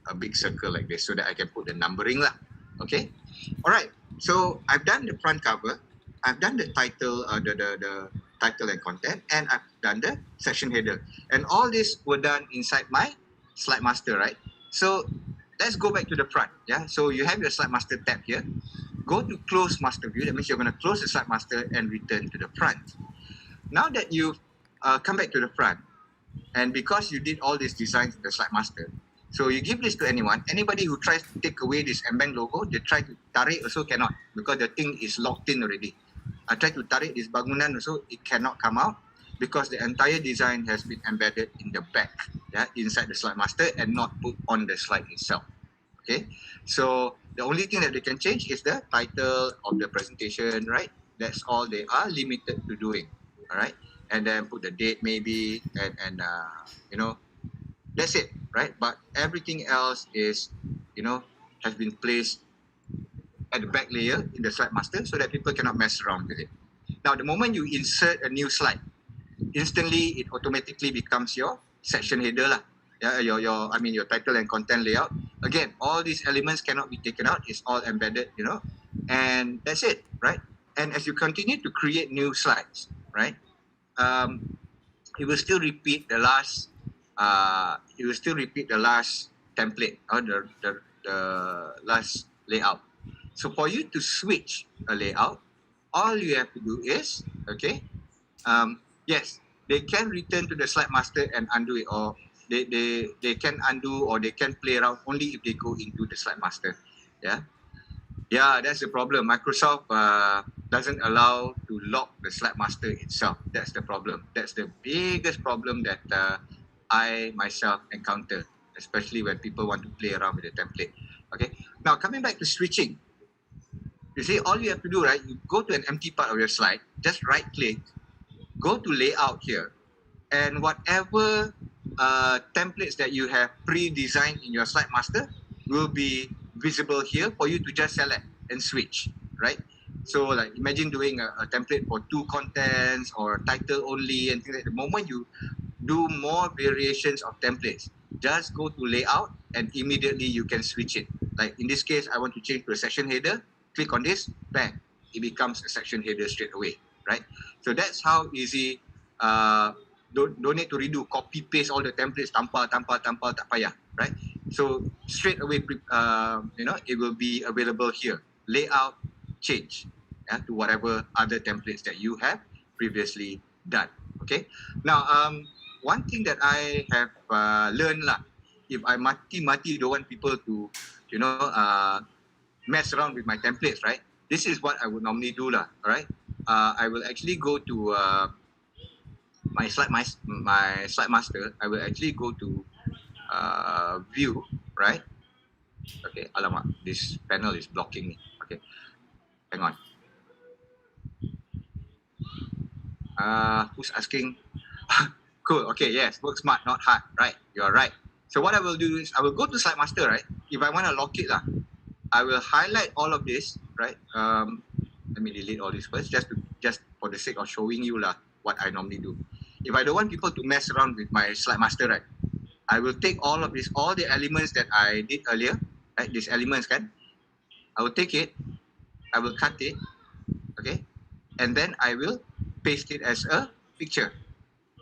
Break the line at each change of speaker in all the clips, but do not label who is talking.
a big circle like this so that I can put the numbering lah. Okay. All right. So I've done the front cover. I've done the title, the title and content, and I've done the section header. And all this were done inside my slide master, right? So let's go back to the front. Yeah. So you have your slide master tab here. Go to close master view. That means you're going to close the slide master and return to the front. Now that you've come back to the front, and because you did all these designs in the slide master, so you give this to anyone. Anybody who tries to take away this Mbank logo, they try to tarik also cannot because the thing is locked in already. I try to tarik this bangunan also, it cannot come out because the entire design has been embedded in the back, yeah, inside the slide master and not put on the slide itself. Okay, so the only thing that they can change is the title of the presentation, right? That's all they are limited to doing, all right? And then put the date maybe, and you know, that's it, right? But everything else is, you know, has been placed at the back layer in the slide master so that people cannot mess around with it. Now, the moment you insert a new slide, instantly it automatically becomes your section header lah. Yeah, your title and content layout. Again, all these elements cannot be taken out. It's all embedded, you know, and that's it, right? And as you continue to create new slides, right, it will still repeat the last. It will still repeat the last template or the last layout. So for you to switch a layout, all you have to do is, okay, yes, they can return to the slide master and undo it, or they can undo or they can play around only if they go into the slide master. Yeah, that's the problem. Microsoft doesn't allow to lock the slide master itself. That's the problem. That's the biggest problem that I myself encounter, especially when people want to play around with the template. Okay, now coming back to switching, you see, all you have to do, right, you go to an empty part of your slide, just right click, go to layout here, and whatever templates that you have pre-designed in your slide master will be visible here for you to just select and switch, right? So like imagine doing a template for 2 contents or title only and things like that. The moment you do more variations of templates, just go to layout and immediately you can switch it. Like in this case, I want to change to a section header, click on this, bang, it becomes a section header straight away, right? So that's how easy. Don't need to redo, copy paste all the templates, tanpa tak payah, right? So straight away, you know, it will be available here. Layout, change, yeah, to whatever other templates that you have previously done. Okay. Now, one thing that I have learned lah, if I mati don't want people to, you know, mess around with my templates, right? This is what I would normally do lah. All right. I will actually go to my slide master. I will actually go to view, right? Okay, alamak, this panel is blocking me. Okay, hang on. Who's asking? Cool. Okay, yes, work smart, not hard. Right, you are right. So what I will do is I will go to slide master, right? If I want to lock it lah, I will highlight all of this, right? Let me delete all this first, just for the sake of showing you lah what I normally do. If I don't want people to mess around with my slide master, right, I will take all of this, all the elements that I did earlier, right, these elements, kan? I will take it, I will cut it, okay, and then I will paste it as a picture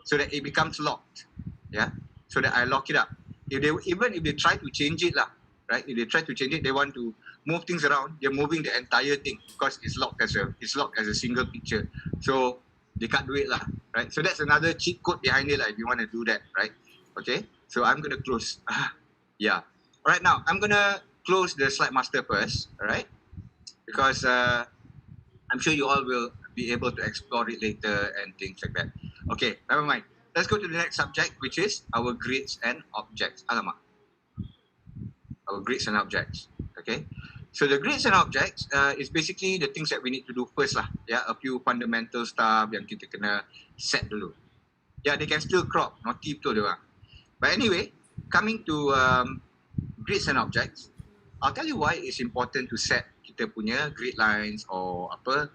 so that it becomes locked, yeah, so that I lock it up. Even if they try to change it lah, right, if they try to change it, they want to move things around, they're moving the entire thing because it's locked as a single picture. So they can't do it lah, right? So that's another cheat code behind it lah, if you want to do that, right? Okay, so I'm going to close. Yeah. All right, now I'm going to close the slide master first, all right? Because I'm sure you all will be able to explore it later and things like that. Okay, never mind. Let's go to the next subject, which is our grids and objects. Alamak. Our grids and objects, okay? So the grids and objects is basically the things that we need to do first lah. Yeah, a few fundamental stuff yang kita kena set dulu. Yeah, they can still crop, naughty betul dia orang. But anyway, coming to grids and objects, I'll tell you why it's important to set kita punya grid lines or apa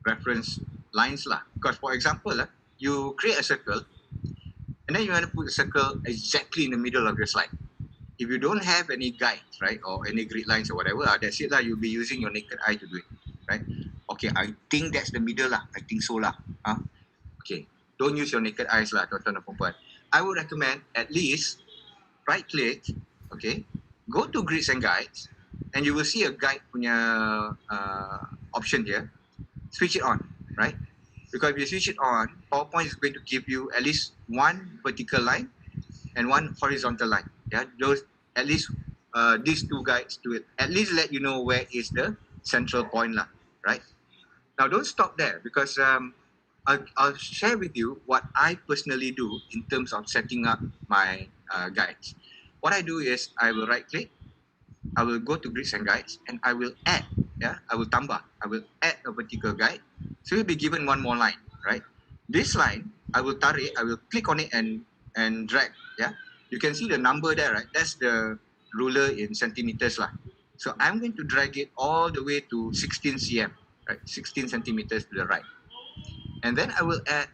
reference lines lah. Because for example, you create a circle And then you want to put a circle exactly in the middle of your slide. If you don't have any guides, right, or any grid lines or whatever, that's it lah. You'll be using your naked eye to do it, right? Okay, I think that's the middle lah. I think so lah. Okay, don't use your naked eyes lah, tuan-tuan dan puan-puan. I would recommend at least right click, okay, go to grids and guides, and you will see a guide punya option here. Switch it on, right? Because if you switch it on, PowerPoint is going to give you at least one vertical line and one horizontal line. Yeah, those at least these two guides to at least let you know where is the central point lah, right? Now don't stop there, because I'll share with you what I personally do in terms of setting up my guides. What I do is I will right click, I will go to grids and guides, and I will add, I will tambah, I will add a vertical guide. So you'll be given one more line, right? This line, I will tarik, I will click on it and drag, You can see the number there, right? That's the ruler in centimeters lah. So I'm going to drag it all the way to 16 cm, right? 16 centimeters to the right. And then I will add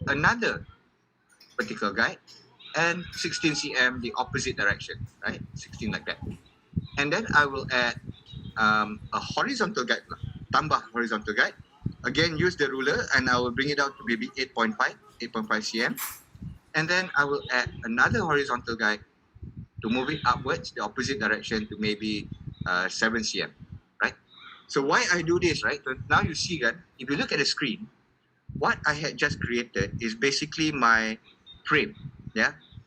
another vertical guide and 16 cm the opposite direction, right? 16 like that. And then I will add a horizontal guide, tambah horizontal guide. Again, use the ruler and I will bring it out to maybe 8.5 cm. And then I will add another horizontal guide to move it upwards, the opposite direction, to maybe 7 cm, right? So why I do this, right? So now you see that if you look at the screen, what I had just created is basically my frame,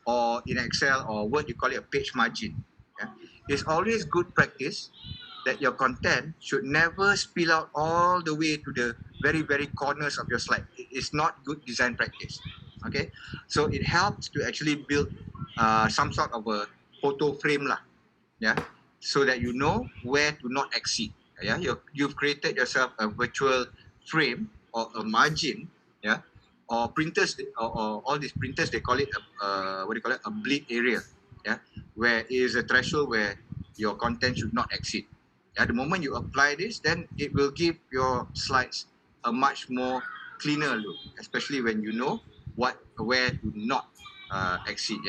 or in Excel or Word, you call it a page margin. It's always good practice that your content should never spill out all the way to the very, very corners of your slide. It's not good design practice. Okay, so it helps to actually build some sort of a photo frame lah, so that you know where to not exceed. You've created yourself a virtual frame or a margin, or printers, or all these printers, they call it a bleed area, where is a threshold where your content should not exceed. The moment you apply this, then it will give your slides a much more cleaner look, especially when you know where to not exceed.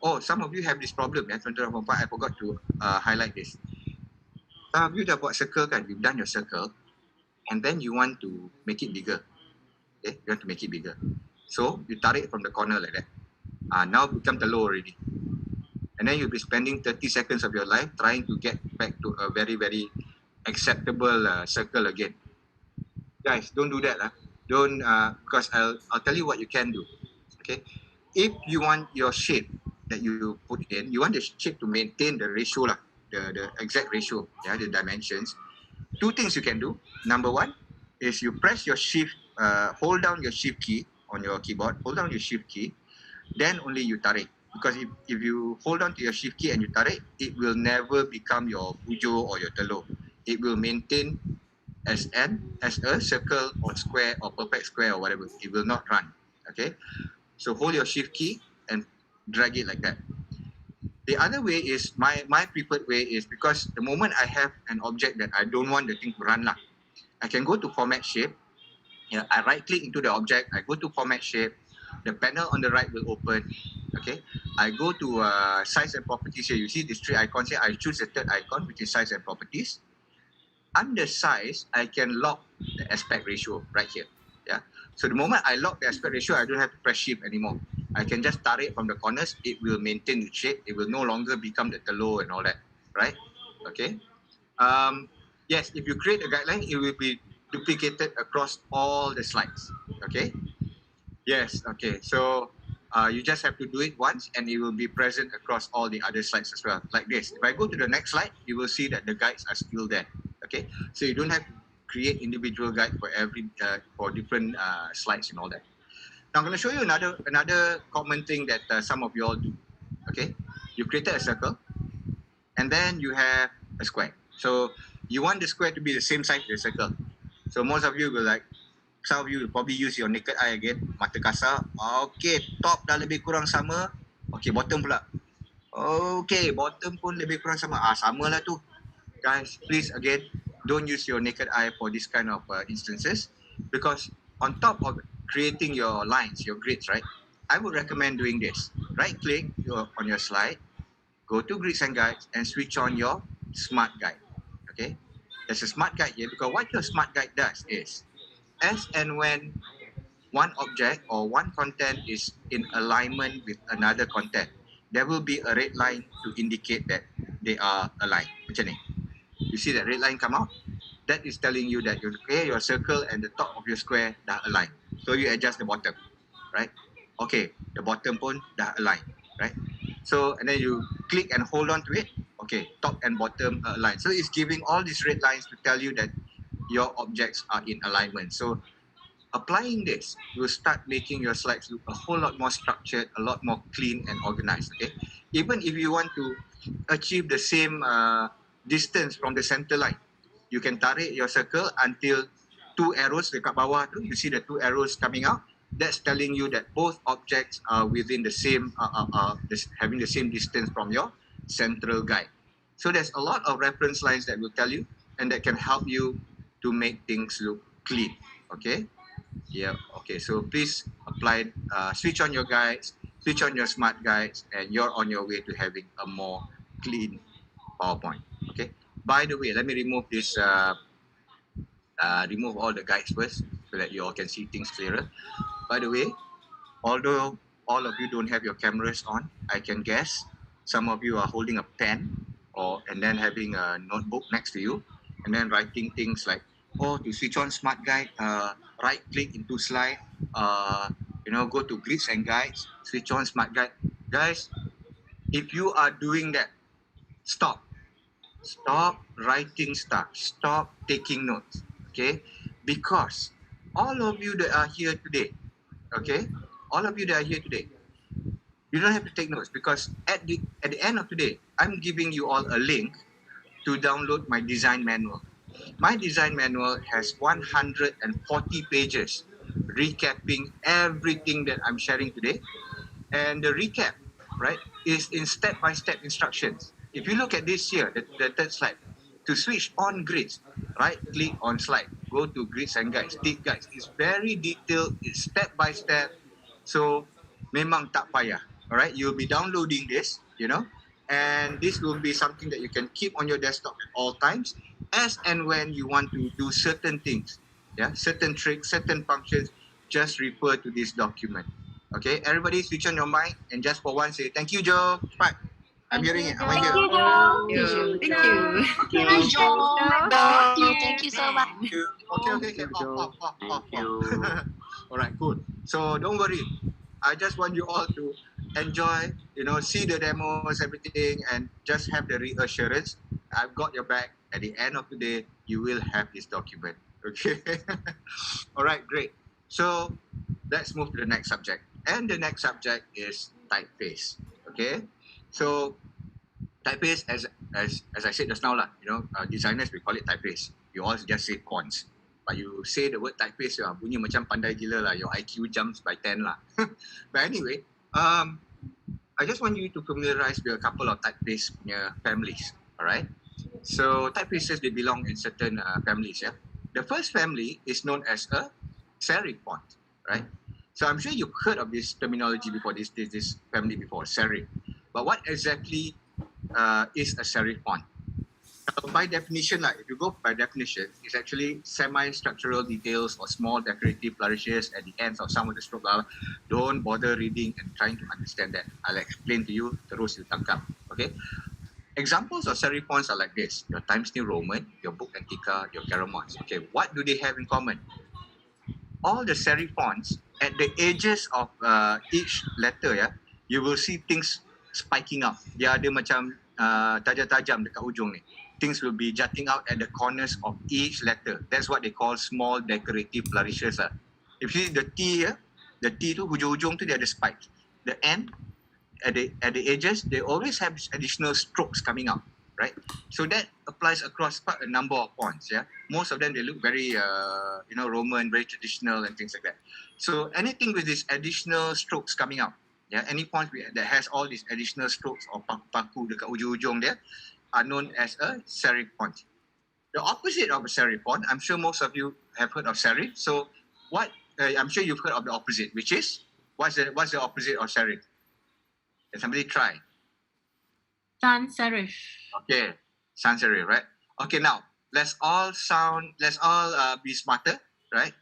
Oh, some of you have this problem, tuan-tuan dan puan-puan. I forgot to highlight this. Some of you dah buat circle kan, you've done your circle, and then you want to make it bigger. Okay, you want to make it bigger. So you tarik from the corner like that. Now become telur already. And then you'll be spending 30 seconds of your life trying to get back to a very, very acceptable circle again. Guys, don't do that. Don't, because I'll tell you what you can do. Okay, if you want your shape that you put in, you want the shape to maintain the ratio lah, the exact ratio, the dimensions. Two things you can do. Number one is you press your shift, hold down your shift key on your keyboard, hold down your shift key, then only you tarik. Because if you hold on to your shift key and you tarik, it will never become your bujo or your telur. It will maintain as a circle or square or perfect square or whatever. It will not run. Okay, so hold your shift key and drag it like that. The other way is, my preferred way is, because the moment I have an object that I don't want the thing to run lah, I can go to format shape. I right click into the object, I go to format shape, the panel on the right will open. Okay, I go to size and properties here. You see these three icons here. I choose the third icon, which is size and properties. Under size, I can lock the aspect ratio right here. So the moment I lock the aspect ratio, I don't have to press shift anymore. I can just tarik from the corners. It will maintain its shape. It will no longer become the telur and all that, right? Okay. Yes, if you create a guideline, it will be duplicated across all the slides. Okay. Yes. Okay. So you just have to do it once, and it will be present across all the other slides as well, like this. If I go to the next slide, you will see that the guides are still there. Okay. So you don't have to create individual guide for every for different slides and all that. Now I'm going to show you another common thing that some of you all do. Okay, you created a circle, and then you have a square. So you want the square to be the same size as the circle. So most of you will some of you will probably use your naked eye again, mata kasar. Okay, top dah lebih kurang sama. Okay, bottom pula. Okay, bottom pun lebih kurang sama. Sama lah tu. Guys, please again, don't use your naked eye for this kind of instances, because on top of creating your lines, your grids, right, I would recommend doing this. Right click on your slide, go to grids and guides and switch on your smart guide. Okay, there's a smart guide here because what your smart guide does is, as and when one object or one content is in alignment with another content, there will be a red line to indicate that they are aligned. Macam ni. You see that red line come out? That is telling you that your circle and the top of your square dah align. So you adjust the bottom, right? Okay, the bottom pun dah align, right? So and then you click and hold on to it. Okay, top and bottom are aligned. So it's giving all these red lines to tell you that your objects are in alignment. So applying this will start making your slides look a whole lot more structured, a lot more clean and organized. Okay, even if you want to achieve the same distance from the center line, you can tarik your circle until two arrows dekat bawah tu. You see the two arrows coming out. That's telling you that both objects are within the same, having the same distance from your central guide. So there's a lot of reference lines that will tell you, and that can help you to make things look clean. Okay. Yeah. Okay. So please apply, switch on your guides, switch on your smart guides, and you're on your way to having a more clean PowerPoint. Okay. By the way, let me remove this. Remove all the guides first so that you all can see things clearer. By the way, although all of you don't have your cameras on, I can guess some of you are holding a pen and then having a notebook next to you and then writing things like, oh, to switch on smart guide, right click into slide, go to grids and guides, switch on smart guide. Guys, if you are doing that, stop. Stop writing stuff. Stop taking notes. Okay? Because all of you that are here today, okay? All of you that are here today, you don't have to take notes because at the end of today, I'm giving you all a link to download my design manual. My design manual has 140 pages recapping everything that I'm sharing today. And the recap, right, is in step-by-step instructions. If you look at this here, the third slide, to switch on grids, right click on slide, go to grids and guides, tick guides. It's very detailed, it's step-by-step. So memang tak payah. All right, you'll be downloading this, and this will be something that you can keep on your desktop at all times, as and when you want to do certain things, certain tricks, certain functions. Just refer to this document. Okay, everybody switch on your mic and just for once say thank you, Joe. Right. I'm hearing it. Am I here?
Thank you.
Thank you.
Okay.
Thank you, Joe.
Thank you so much.
Okay. Off. All right, cool. So don't worry. I just want you all to enjoy, see the demos, everything, and just have the reassurance. I've got your back. At the end of the day, you will have this document. Okay. All right, great. So let's move to the next subject. And the next subject is typeface. Okay. So typeface, as I said just now, designers, we call it typeface. You all just say fonts. But you say the word typeface, bunyi macam pandai gila lah. Your IQ jumps by 10 lah. But anyway, I just want you to familiarize with a couple of typeface families. All right. So typefaces, they belong in certain families. Yeah. The first family is known as a serif font, right? So I'm sure you've heard of this terminology before, this family before, serif. But what exactly is a serif font? By definition, if you go by definition, it's actually semi-structural details or small decorative flourishes at the ends of some of the stroke. Don't bother reading and trying to understand that. I'll explain to you, terus you tangkap. Okay? Examples of serif fonts are like this: your Times New Roman, your Book Antica, your Garamond. Okay, what do they have in common? All the serif fonts, at the edges of each letter, you will see things spiking up. Dia ada macam tajam-tajam dekat ujung ni. Things will be jutting out at the corners of each letter. That's what they call small decorative flourishes. If you see the T here, the T tu hujung-hujung tu dia ada spikes. The N, at the edges, they always have additional strokes coming out, right? So that applies across quite a number of fonts. Most of them, they look very Roman, very traditional and things like that. So anything with these additional strokes coming out, any font that has all these additional strokes or paku dekat ujung-ujung dia are known as a serif font. The opposite of a serif font, I'm sure most of you have heard of serif. So I'm sure you've heard of the opposite, which is What's the opposite of serif? Can somebody try?
Sans serif.
Okay, sans serif, right? Okay, now let's all be smarter, right?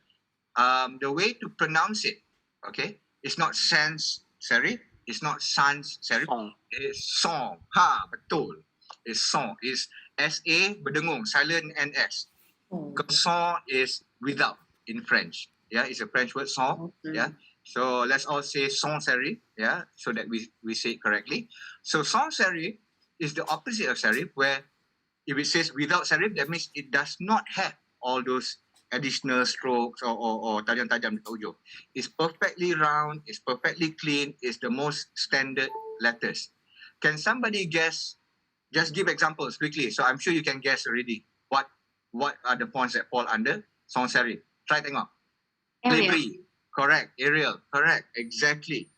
The way to pronounce it, okay, it's not sans serif, it's not sans serif,
Song.
it's song. Ha, betul. It's song. It's S-A berdengung, silent and S. Because song is without in French. Yeah, it's a French word, song.
Okay.
Yeah. So let's all say sans serif, yeah, so that we say it correctly. So sans serif is the opposite of serif, where if it says without serif, that means it does not have all those additional strokes or tajam-tajam dekat ujung. It's perfectly round, it's perfectly clean, it's the most standard letters. Can somebody guess? Just give examples quickly. So I'm sure you can guess already what are the fonts that fall under sans serif. Try tengok. Calibri, correct. Arial, correct. Exactly.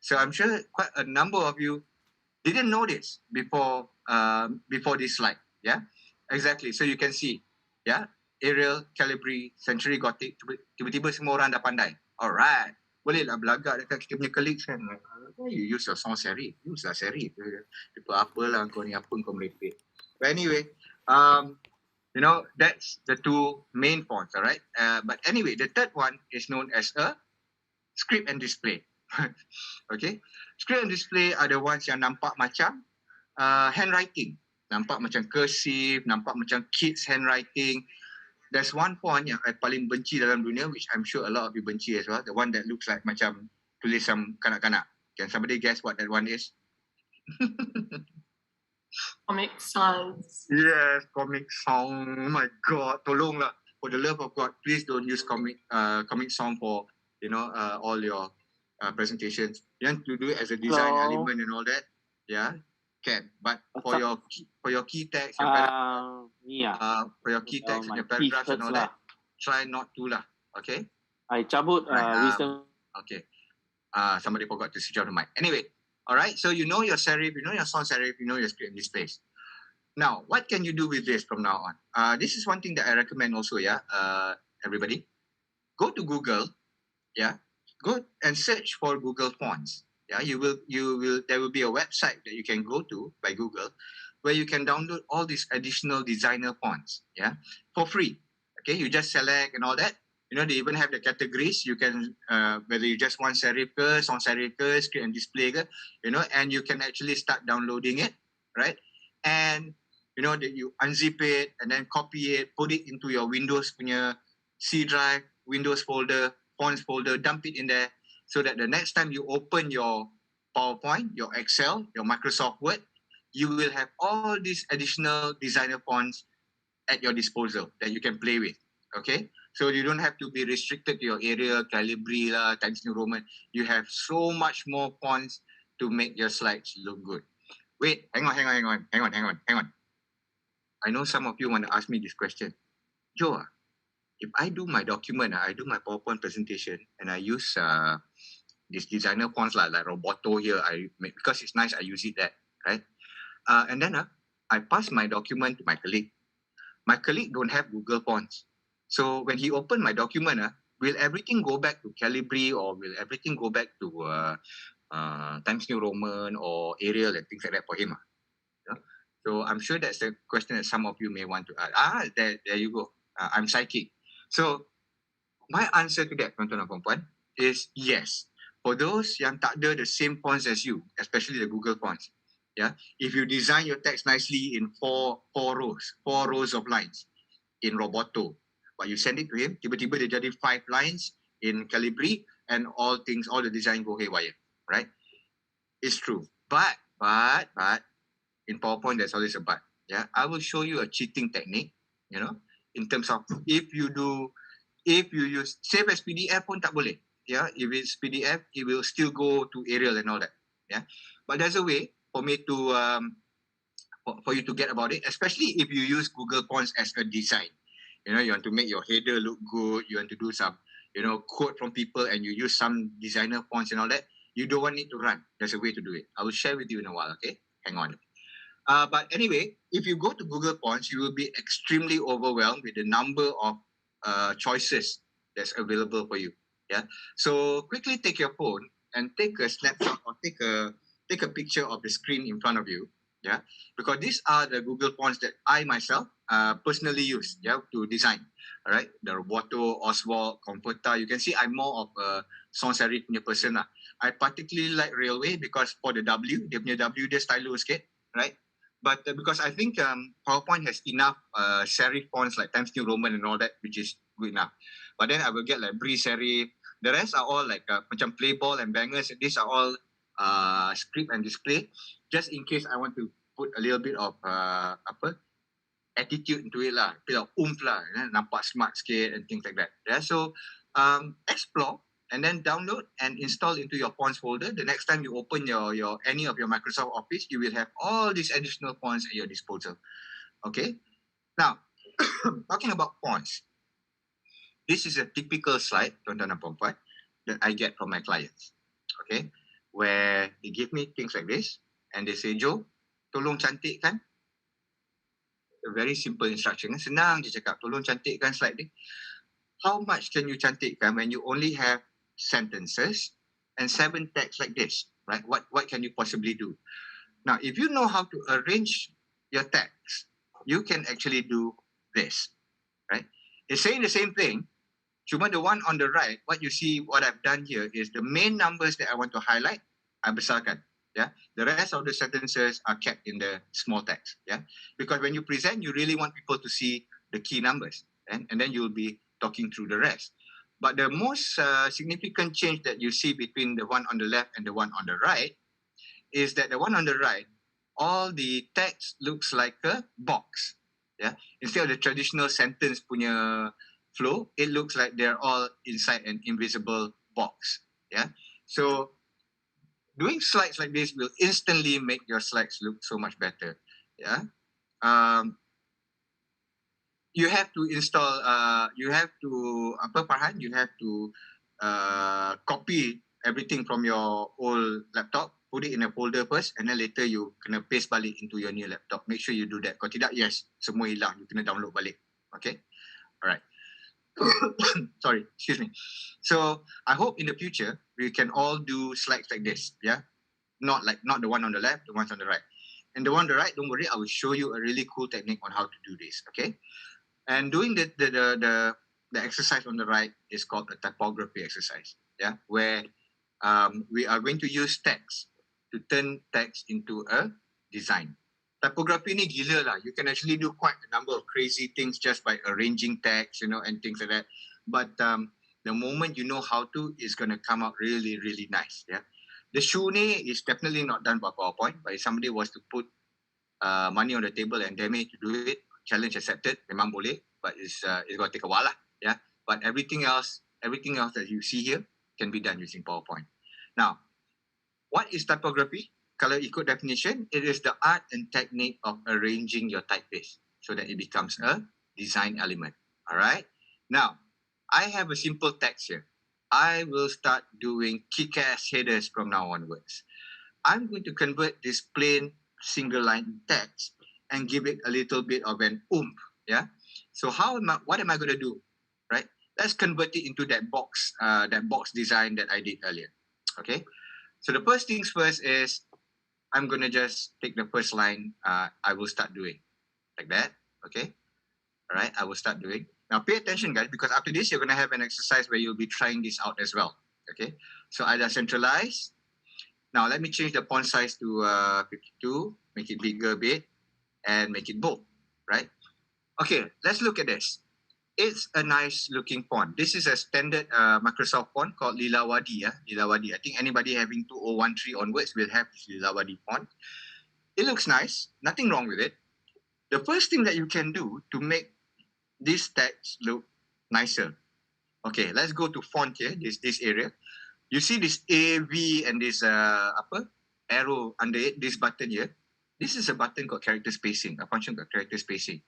So I'm sure quite a number of you didn't know this before this slide. Yeah, exactly. So you can see, yeah, Arial, Calibri, Century Gothic. Tiba-tiba semua orang dah pandai. Alright. Boleh lah belagak dekat kita punya colleagues kan. You use your sans serif. Use lah serif. Apa-apalah kau ni, apa kau merepek. But anyway, that's the two main fonts, all right? But anyway, the third one is known as a script and display. Okay? Script and display are the ones yang nampak macam handwriting. Nampak macam cursive, nampak macam kids handwriting. There's one font yang I paling benci dalam dunia, which I'm sure a lot of you benci as well. The one that looks like macam tulisan kanak-kanak. Can somebody guess what that one is?
Comic Sans.
Yes, Comic Song. Oh my God, tolonglah. For the love of God, please don't use Comic Song for all your presentations. You want to do it as a design element and all that, yeah, can. But for your key text, for your key text and your paragraphs and all that, try not to lah. Okay.
I cabut wisdom.
Okay. Somebody forgot to switch on the mic. Anyway, all right. So you know your serif, you know your sans serif, you know your script and displays. Now, what can you do with this from now on? This is one thing that I recommend also, yeah, everybody. Go to Google, yeah, go and search for Google Fonts. Yeah, there will be a website that you can go to by Google where you can download all these additional designer fonts, yeah, for free. Okay, you just select and all that. They even have the categories. You can, whether you just want serif ke, sans serif ke, script and display ke, and you can actually start downloading it, right? And that you unzip it and then copy it, put it into your Windows punya C drive, Windows folder, fonts folder, dump it in there so that the next time you open your PowerPoint, your Excel, your Microsoft Word, you will have all these additional designer fonts at your disposal that you can play with, okay? So you don't have to be restricted to your Arial, Calibri, Times New Roman. You have so much more fonts to make your slides look good. Wait, hang on. I know some of you want to ask me this question. Joe, if I do my document, I do my PowerPoint presentation, and I use this designer fonts like Roboto here, because it's nice, I use it there, right? And then I pass my document to my colleague. My colleague don't have Google Fonts. So when he opened my document, will everything go back to Calibri or will everything go back to Times New Roman or Arial and things like that for him? Yeah? So I'm sure that's the question that some of you may want to ask. There you go. I'm psychic. So my answer to that, tuan-tuan dan puan-puan, is yes. For those yang tak ada the same fonts as you, especially the Google fonts, yeah, if you design your text nicely in four rows of lines in Roboto, but you send it to him, tiba-tiba dia jadi 5 lines in Calibri, and all the design go haywire, right? It's true. But in PowerPoint, there's always a but. Yeah, I will show you a cheating technique, in terms of if you use save as PDF pun tak boleh. Yeah, if it's PDF, it will still go to Arial and all that. Yeah, but there's a way for me to for you to get about it, especially if you use Google Fonts as a design. You want to make your header look good. You want to do some, quote from people, and you use some designer fonts and all that. You don't want it to run. There's a way to do it. I will share with you in a while. Okay, hang on. But anyway, if you go to Google Fonts, you will be extremely overwhelmed with the number of choices that's available for you. Yeah. So quickly take your phone and take a snapshot or take a picture of the screen in front of you. Yeah, because these are the Google fonts that I myself personally use, yeah, to design. All right, the Roboto, Oswald, Comforta. You can see I'm more of a sans serif punya person lah. I particularly like Railway because for the W, dia punya W dia stylo sikit, right? But because I think PowerPoint has enough serif fonts like Times New Roman and all that, which is good enough. But then I will get like Bree serif. The rest are all like macam Playball and Bangers. These are all script and display, just in case I want to put a little bit of attitude into it lah, bit of oomph lah, nampak smart sikit and things like that. Yeah, so explore and then download and install into your fonts folder. The next time you open your any of your Microsoft Office, you will have all these additional fonts at your disposal. Okay, now talking about fonts, this is a typical slide, tuan-tuan dan puan-puan, that I get from my clients. Okay, where they give me things like this and they say, Joe, tolong cantikkan. A very simple instruction. Senang je cakap, tolong cantikkan slide ni. How much can you cantikkan when you only have sentences and 7 text like this, right? What can you possibly do? Now, if you know how to arrange your text, you can actually do this, right? It's saying the same thing. Cuma the one on the right, what you see, what I've done here is the main numbers that I want to highlight, I besarkan. Yeah, the rest of the sentences are kept in the small text. Yeah, because when you present, you really want people to see the key numbers, and then you'll be talking through the rest. But the most significant change that you see between the one on the left and the one on the right is that the one on the right, all the text looks like a box. Yeah, instead of the traditional sentence punya flow, it looks like they're all inside an invisible box. Yeah, so doing slides like this will instantly make your slides look so much better. Yeah. You have to install, you have to, Farhan? You have to copy everything from your old laptop, put it in a folder first, and then later you kena paste balik into your new laptop. Make sure you do that. Kalau tidak, yes, semua hilang. You kena download balik. Okay? Alright. Sorry, excuse me. So I hope in the future we can all do slides like this. Yeah. Not the one on the left, the ones on the right. And the one on the right, don't worry, I will show you a really cool technique on how to do this. Okay. And doing the exercise on the right is called a typography exercise. Yeah, where we are going to use text to turn text into a design. Typography ni gila lah. You can actually do quite a number of crazy things just by arranging text, and things like that. But the moment you know how to, it's going to come out really, really nice. Yeah. The shoe ni is definitely not done by PowerPoint. But if somebody was to put money on the table and dare me to do it, challenge accepted, memang boleh. But it's going to take a while lah. Yeah. But everything else that you see here can be done using PowerPoint. Now, what is typography? Kalau ikut definition, it is the art and technique of arranging your typeface so that it becomes a design element. All right. Now, I have a simple text here. I will start doing kick-ass headers from now onwards. I'm going to convert this plain single line text and give it a little bit of an oomph. Yeah. So what am I going to do? Right. Let's convert it into that box design that I did earlier. Okay. So the first things first is I'm going to just take the first line. I will start doing like that. Okay. All right. I will start doing. Now pay attention, guys, because after this, you're going to have an exercise where you'll be trying this out as well. Okay. So I just centralize. Now let me change the font size to 52, make it bigger a bit, and make it bold, right? Okay, let's look at this. It's a nice looking font. This is a standard Microsoft font called Lilawadi. Lilawadi. I think anybody having 2013 onwards will have this Lilawadi font. It looks nice. Nothing wrong with it. The first thing that you can do to make this text look nicer. Okay, let's go to font here, this area. You see this A, V, and this arrow under it, this button here. This is a button called character spacing, a function called character spacing.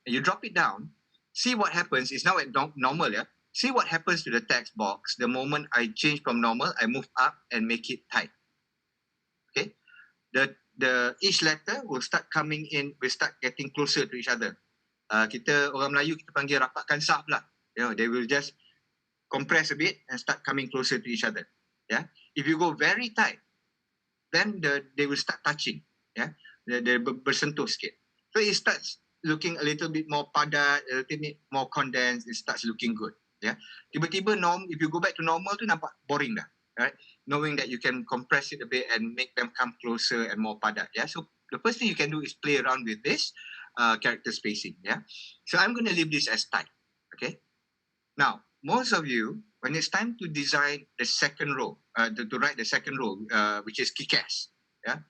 And you drop it down, see what happens. It's now at normal, yeah? See what happens to the text box the moment I change from normal, I move up and make it tight. Okay? The each letter will start coming in, will start getting closer to each other. Kita orang Melayu kita panggil rapatkan saf lah. They will just compress a bit and start coming closer to each other. Yeah. If you go very tight, then they will start touching. Yeah, they bersentuh sikit. So it starts looking a little bit more padat, a little bit more condensed. It starts looking good. Yeah, tiba-tiba if you go back to normal tu nampak boring dah, right? Knowing that you can compress it a bit and make them come closer and more padat. Yeah, so the first thing you can do is play around with this character spacing. Yeah, so I'm going to leave this as tight. Okay. Now, most of you, when it's time to design the second row, to write the second row, which is keycast, yeah,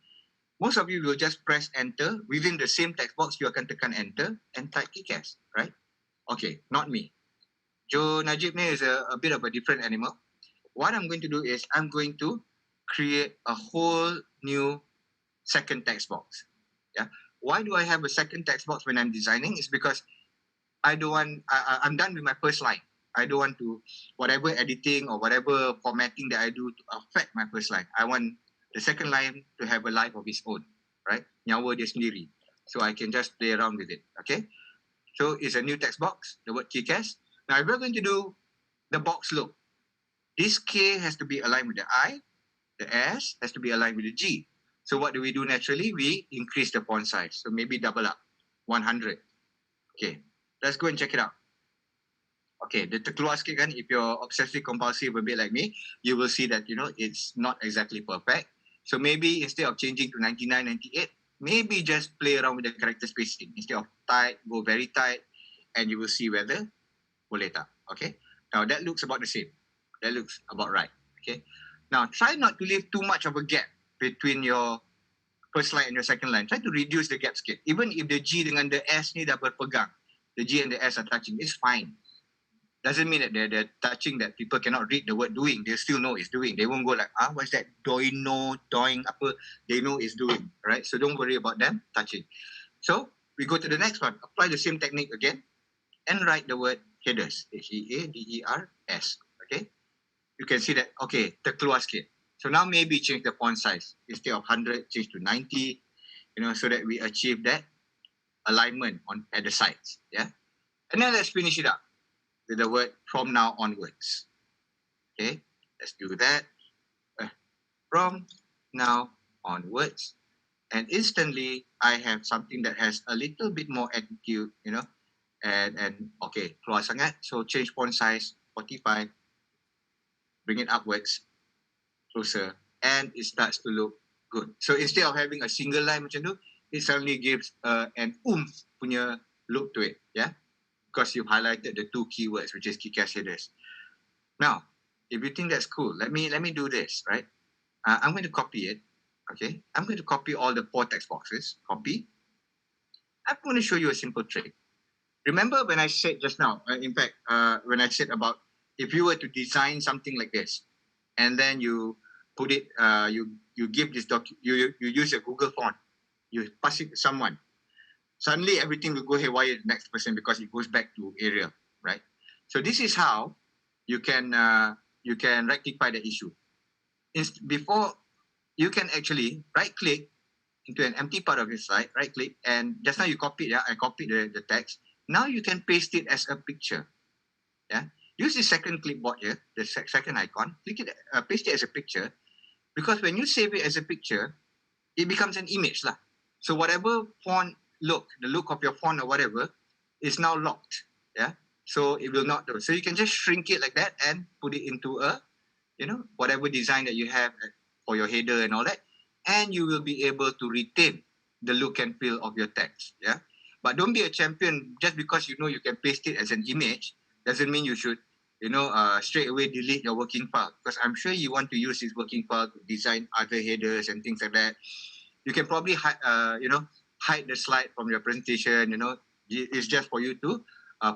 most of you will just press enter. Within the same text box, you akan tekan enter and type keycast, right? Okay, not me. Joe Najib ni is a bit of a different animal. What I'm going to do is I'm going to create a whole new second text box. Yeah. Why do I have a second text box when I'm designing? It's because I don't want. I'm done with my first line. I don't want to whatever editing or whatever formatting that I do to affect my first line. I want the second line to have a life of its own, right? Nyawa dia sendiri. So I can just play around with it. Okay. So it's a new text box. The word keycast. Now if we're going to do the box look, this K has to be aligned with the I. The S has to be aligned with the G. So what do we do naturally? We increase the font size. So maybe double up, 100. Okay. Let's go and check it out. Okay, dia terkeluar sikit kan. If you're obsessive compulsive a bit like me, you will see that, it's not exactly perfect. So maybe instead of changing to 99, 98, maybe just play around with the character spacing. Instead of tight, go very tight, and you will see whether boleh tak. Okay, now that looks about the same. That looks about right. Okay, now try not to leave too much of a gap between your first line and your second line. Try to reduce the gap sikit. Even if the G dengan the S ni dah berpegang, the G and the S are touching, it's fine. Doesn't mean that they're touching that people cannot read the word doing. They still know it's doing. They won't go like, what's that? Doing, apa? They know it's doing, right? So don't worry about them touching. So we go to the next one. Apply the same technique again and write the word headers. Headers. Okay? You can see that, okay, terkeluar sikit. So now maybe change the font size. Instead of 100, change to 90, so that we achieve that alignment at the sides. Yeah? And then let's finish it up with the word from now onwards. Okay, let's do that. From now onwards. And instantly, I have something that has a little bit more attitude, and okay, keluar sangat. So change font size, 45, bring it upwards, closer, and it starts to look good. So instead of having a single line macam tu, it suddenly gives an oomph punya look to it, yeah? Because you've highlighted the two keywords, which is keycast headers. Now, if you think that's cool, let me do this, right? I'm going to copy it, okay? I'm going to copy all the 4 text boxes, copy. I'm going to show you a simple trick. Remember when I said just now, in fact, when I said about if you were to design something like this, and then you put it, you give this you use a Google font, you pass it to someone, suddenly everything will go haywire to the next person because it goes back to Arial, right? So this is how you can rectify the issue. Before, you can actually right-click into an empty part of your slide, right-click, and just now you copied, I copied the text. Now you can paste it as a picture. Yeah, use the second clipboard here, the second icon, click it, paste it as a picture, because when you save it as a picture, it becomes an image lah. So whatever font the look of your font or whatever is now locked. Yeah, so it will not do. So you can just shrink it like that and put it into a, whatever design that you have for your header and all that, and you will be able to retain the look and feel of your text. Yeah, but don't be a champion just because you can paste it as an image. Doesn't mean you should, straight away delete your working file, because I'm sure you want to use this working file to design other headers and things like that. You can probably hide the slide from your presentation. It's just for you to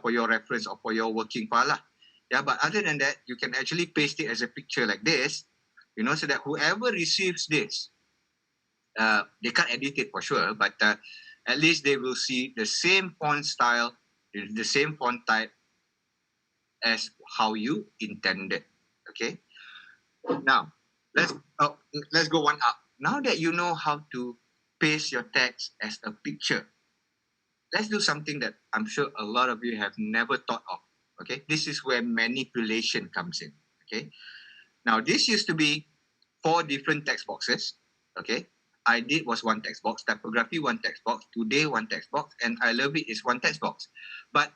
for your reference or for your working file lah. Yeah, but other than that, you can actually paste it as a picture like this, so that whoever receives this, they can't edit it for sure, but at least they will see the same font style, the same font type as how you intended. Okay. Now, let's go one up. Now that you know how to paste your text as a picture, let's do something that I'm sure a lot of you have never thought of. Okay, this is where manipulation comes in. Okay, now this used to be 4 different text boxes. Okay, I did was one text box, typography one text box, today one text box, and I love it is one text box. But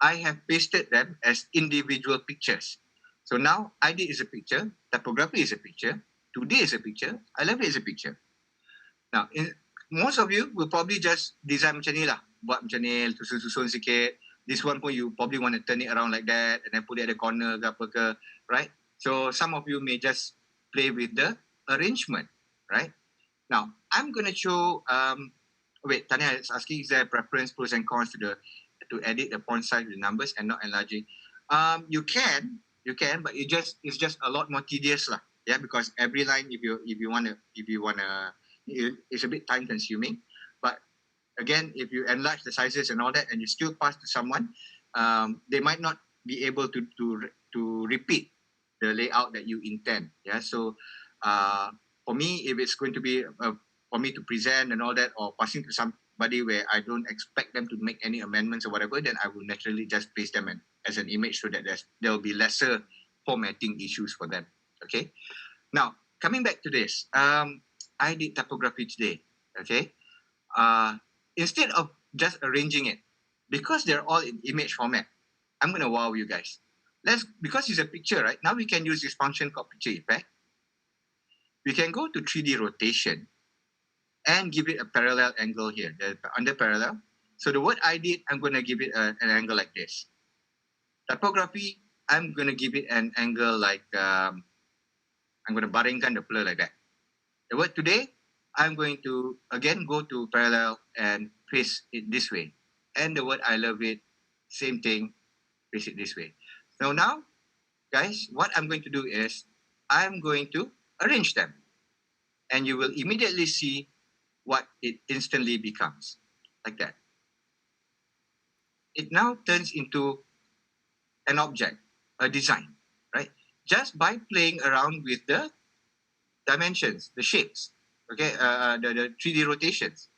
I have pasted them as individual pictures. So now I did is a picture, typography is a picture, today is a picture, I love it is a picture. Now, most of you will probably just design macam ni lah. Buat macam ni, susun-susun sikit. This one pun you probably want to turn it around like that and then put it at the corner ke apa ke, right? So some of you may just play with the arrangement, right? Now, I'm going to show, wait, Tanya is asking, is there a preference, pros and cons to edit the font size with numbers and not enlarging? You can, but it's just a lot more tedious lah. Yeah, because every line, if you wanna, it's a bit time consuming. But again, if you enlarge the sizes and all that, and you still pass to someone, they might not be able to repeat the layout that you intend. Yeah, so for me, if it's going to be for me to present and all that, or passing to somebody where I don't expect them to make any amendments or whatever, then I will naturally just place them as an image so that there will be lesser formatting issues for them. Okay. Now, coming back to this, I did typography today. Okay. Instead of just arranging it, because they're all in image format, I'm gonna wow you guys. Because it's a picture, right? Now we can use this function called picture effect. We can go to 3D rotation and give it a parallel angle here, under parallel. So the word I did, I'm going to give it an angle like this. Typography, I'm going to give it an angle like, I'm going to baringkan the blur like that. The word today, I'm going to, again, go to parallel and paste it this way. And the word I love it, same thing, paste it this way. So now, guys, what I'm going to do is, I'm going to arrange them. And you will immediately see what it instantly becomes, like that. It now turns into an object, a design, right? Just by playing around with the dimensions, the shapes, okay, the 3D rotations.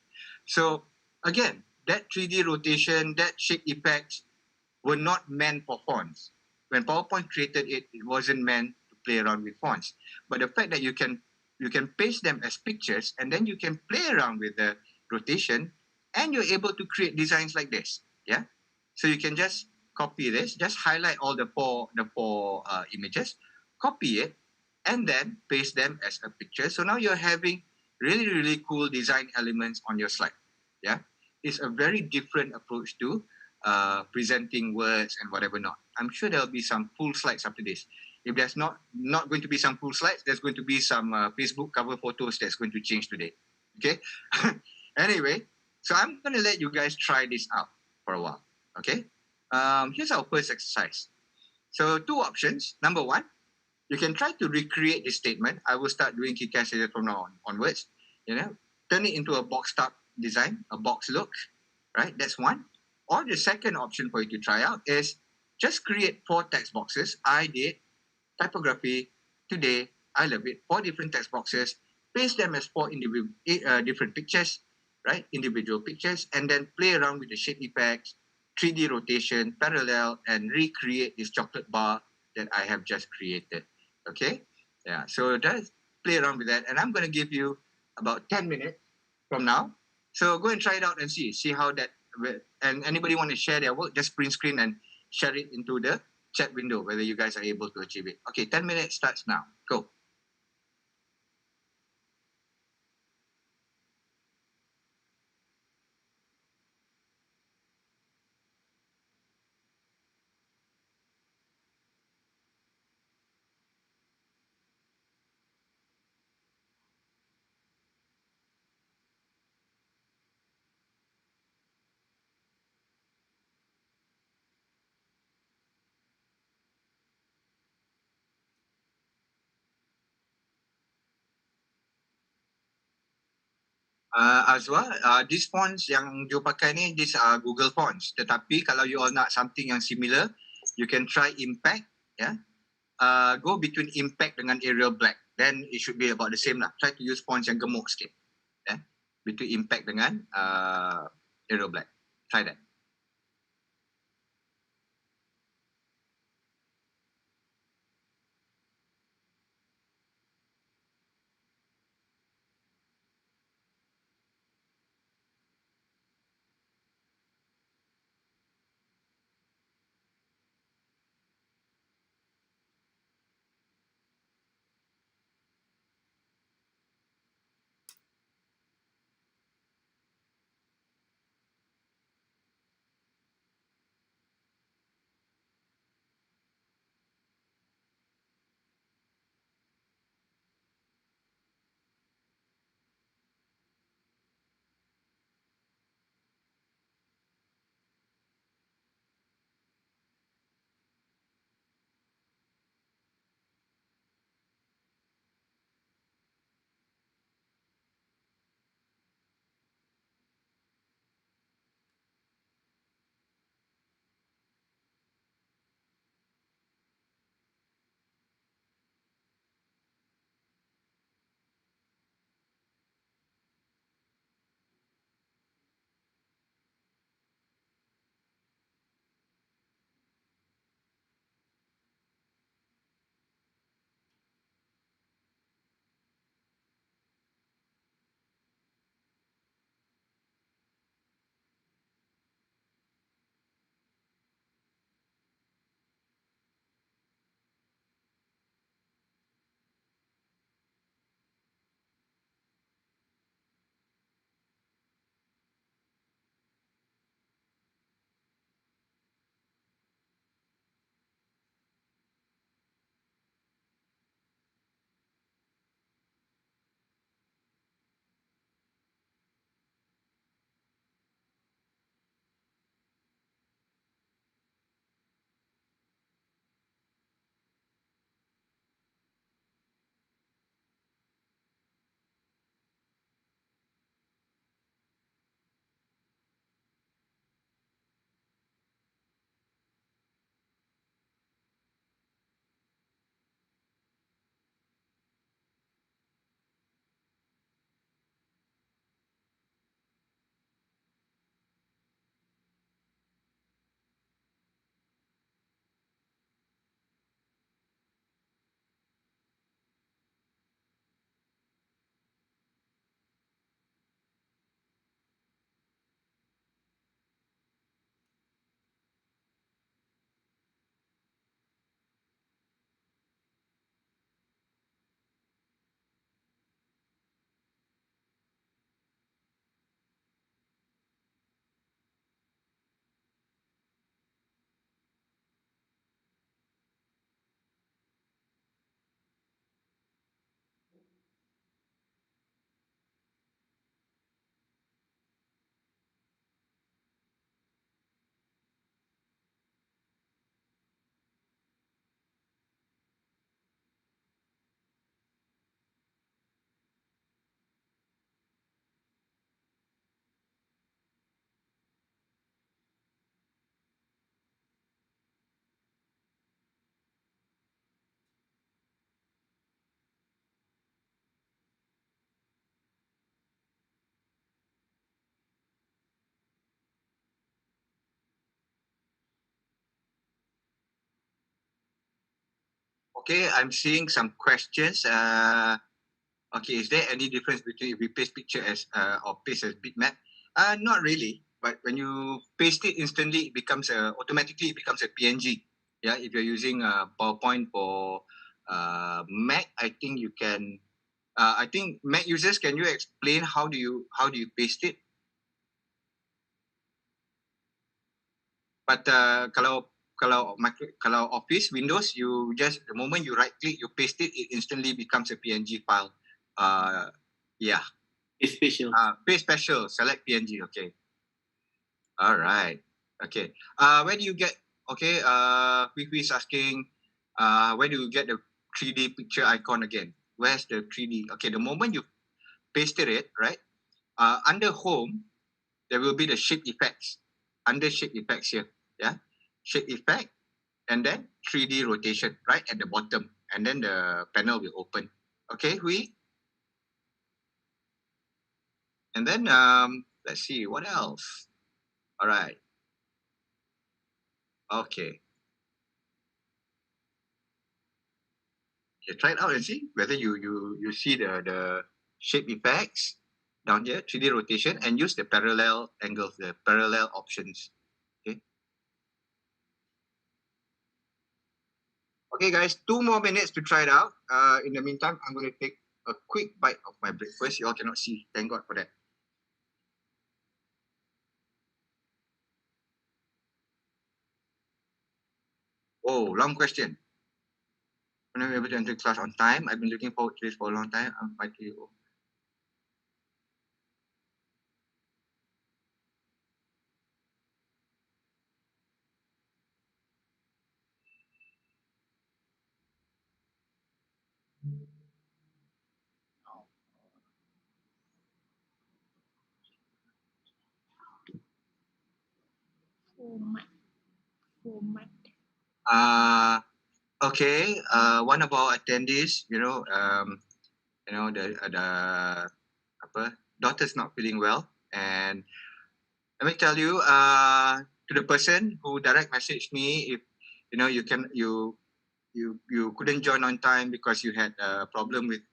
So again, that 3D rotation, that shape effects were not meant for fonts. When PowerPoint created it, it wasn't meant to play around with fonts. But the fact that you can paste them as pictures and then you can play around with the rotation and you're able to create designs like this. Yeah. So you can just copy this, just highlight all the four images, copy it, and then paste them as a picture. So now you're having really, really cool design elements on your slide. Yeah. It's a very different approach to presenting words and whatever not. I'm sure there'll be some full slides after this. If there's not going to be some full slides, there's going to be some Facebook cover photos that's going to change today. Okay? Anyway, so I'm going to let you guys try this out for a while. Okay? Here's our first exercise. So 2 options. Number 1, you can try to recreate this statement. I will start doing KiCast from now onwards. Turn it into a box top design, a box look. Right? That's one. Or the second option for you to try out is just create 4 text boxes. I did typography today. I love it. 4 different text boxes. Paste them as 4 different pictures, right? Individual pictures, and then play around with the shape effects, 3D rotation, parallel, and recreate this chocolate bar that I have just created. Okay? Yeah. So just play around with that, and I'm going to give you about 10 minutes from now. So go and try it out and see how that. And anybody want to share their work, just print screen and share it into the chat window, whether you guys are able to achieve it. Okay, 10 minutes starts now. Go. Azwa, these fonts yang you pakai ni, these are Google fonts. Tetapi kalau you all nak something yang similar, you can try Impact. Yeah. Go between Impact dengan Arial Black. Then it should be about the same lah. Try to use fonts yang gemuk sikit. Yeah. Between Impact dengan Arial Black. Try that. Okay, I'm seeing some questions. Okay, is there any difference between if we paste picture as or paste as bitmap? Not really. But when you paste it instantly, it becomes automatically it becomes a PNG. Yeah, if you're using PowerPoint for Mac, I think you can. I think Mac users, can you explain how do you paste it? But kalau Office Windows, you just the moment you right click, you paste it, it instantly becomes a PNG file. Yeah.
It's special.
Paste special, select PNG. Okay. All right. Okay. Where do you get? Okay. Fifi is asking, where do you get the 3D picture icon again? Where's the 3D? Okay. The moment you pasted it, right? Under Home, there will be the shape effects. Under shape effects here, yeah, shape effect, and then 3D rotation right at the bottom, and then the panel will open. Okay, Hui. And then let's see what else. All right. Okay. Okay, try it out and see whether you see the shape effects down here, 3D rotation, and use the parallel angles, the parallel options. Okay. Okay, guys, 2 more minutes to try it out. In the meantime, I'm going to take a quick bite of my breakfast. You all cannot see. Thank God for that. Oh, long question. When I'm able to enter class on time, I've been looking forward to this for a long time. I'm fighting.
Format.
Okay. One of our attendees, the daughter's not feeling well, and let me tell you, to the person who direct messaged me, if you couldn't join on time because you had a problem with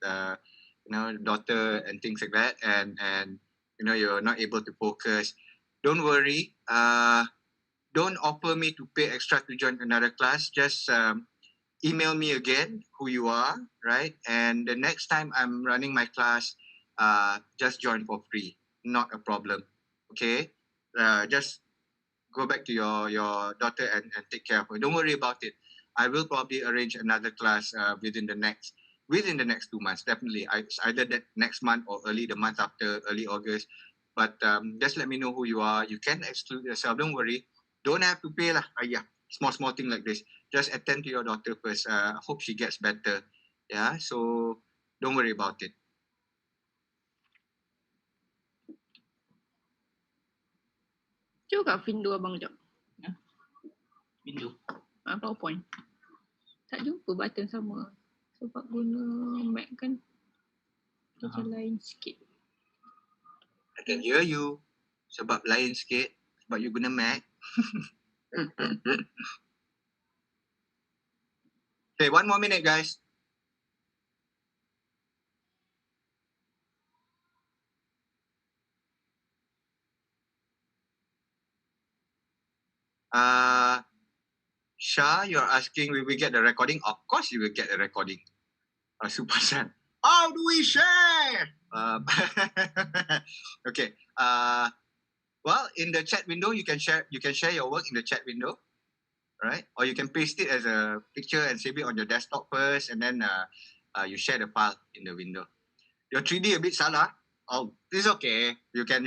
daughter and things like that, and you're not able to focus. Don't worry. Don't offer me to pay extra to join another class. Just email me again who you are, right? And the next time I'm running my class, just join for free. Not a problem. Okay. Just go back to your daughter and take care of her. Don't worry about it. I will probably arrange another class within the next 2 months. Definitely, it's either that next month or early the month after, early August. But just let me know who you are. You can exclude yourself. Don't worry. Don't have to pay lah. Yeah, small thing like this. Just attend to your daughter first. Hope she gets better. Yeah. So don't worry about it.
Cuba kat Findo abang jap.
Window.
PowerPoint. Tak jumpa button sama. Sebab guna Mac kan. Macam lain sikit.
I can hear you. Sebab lain sikit. Sebab you guna Mac. Okay, 1 more minute, guys. Shah, you're asking, will we get the recording? Of course you will get the recording. Supasan. How do we share? Okay. Well, in the chat window, you can share your work in the chat window, right? Or you can paste it as a picture and save it on your desktop first, and then you share the file in the window. Your 3D a bit salah. Oh, it's okay. You can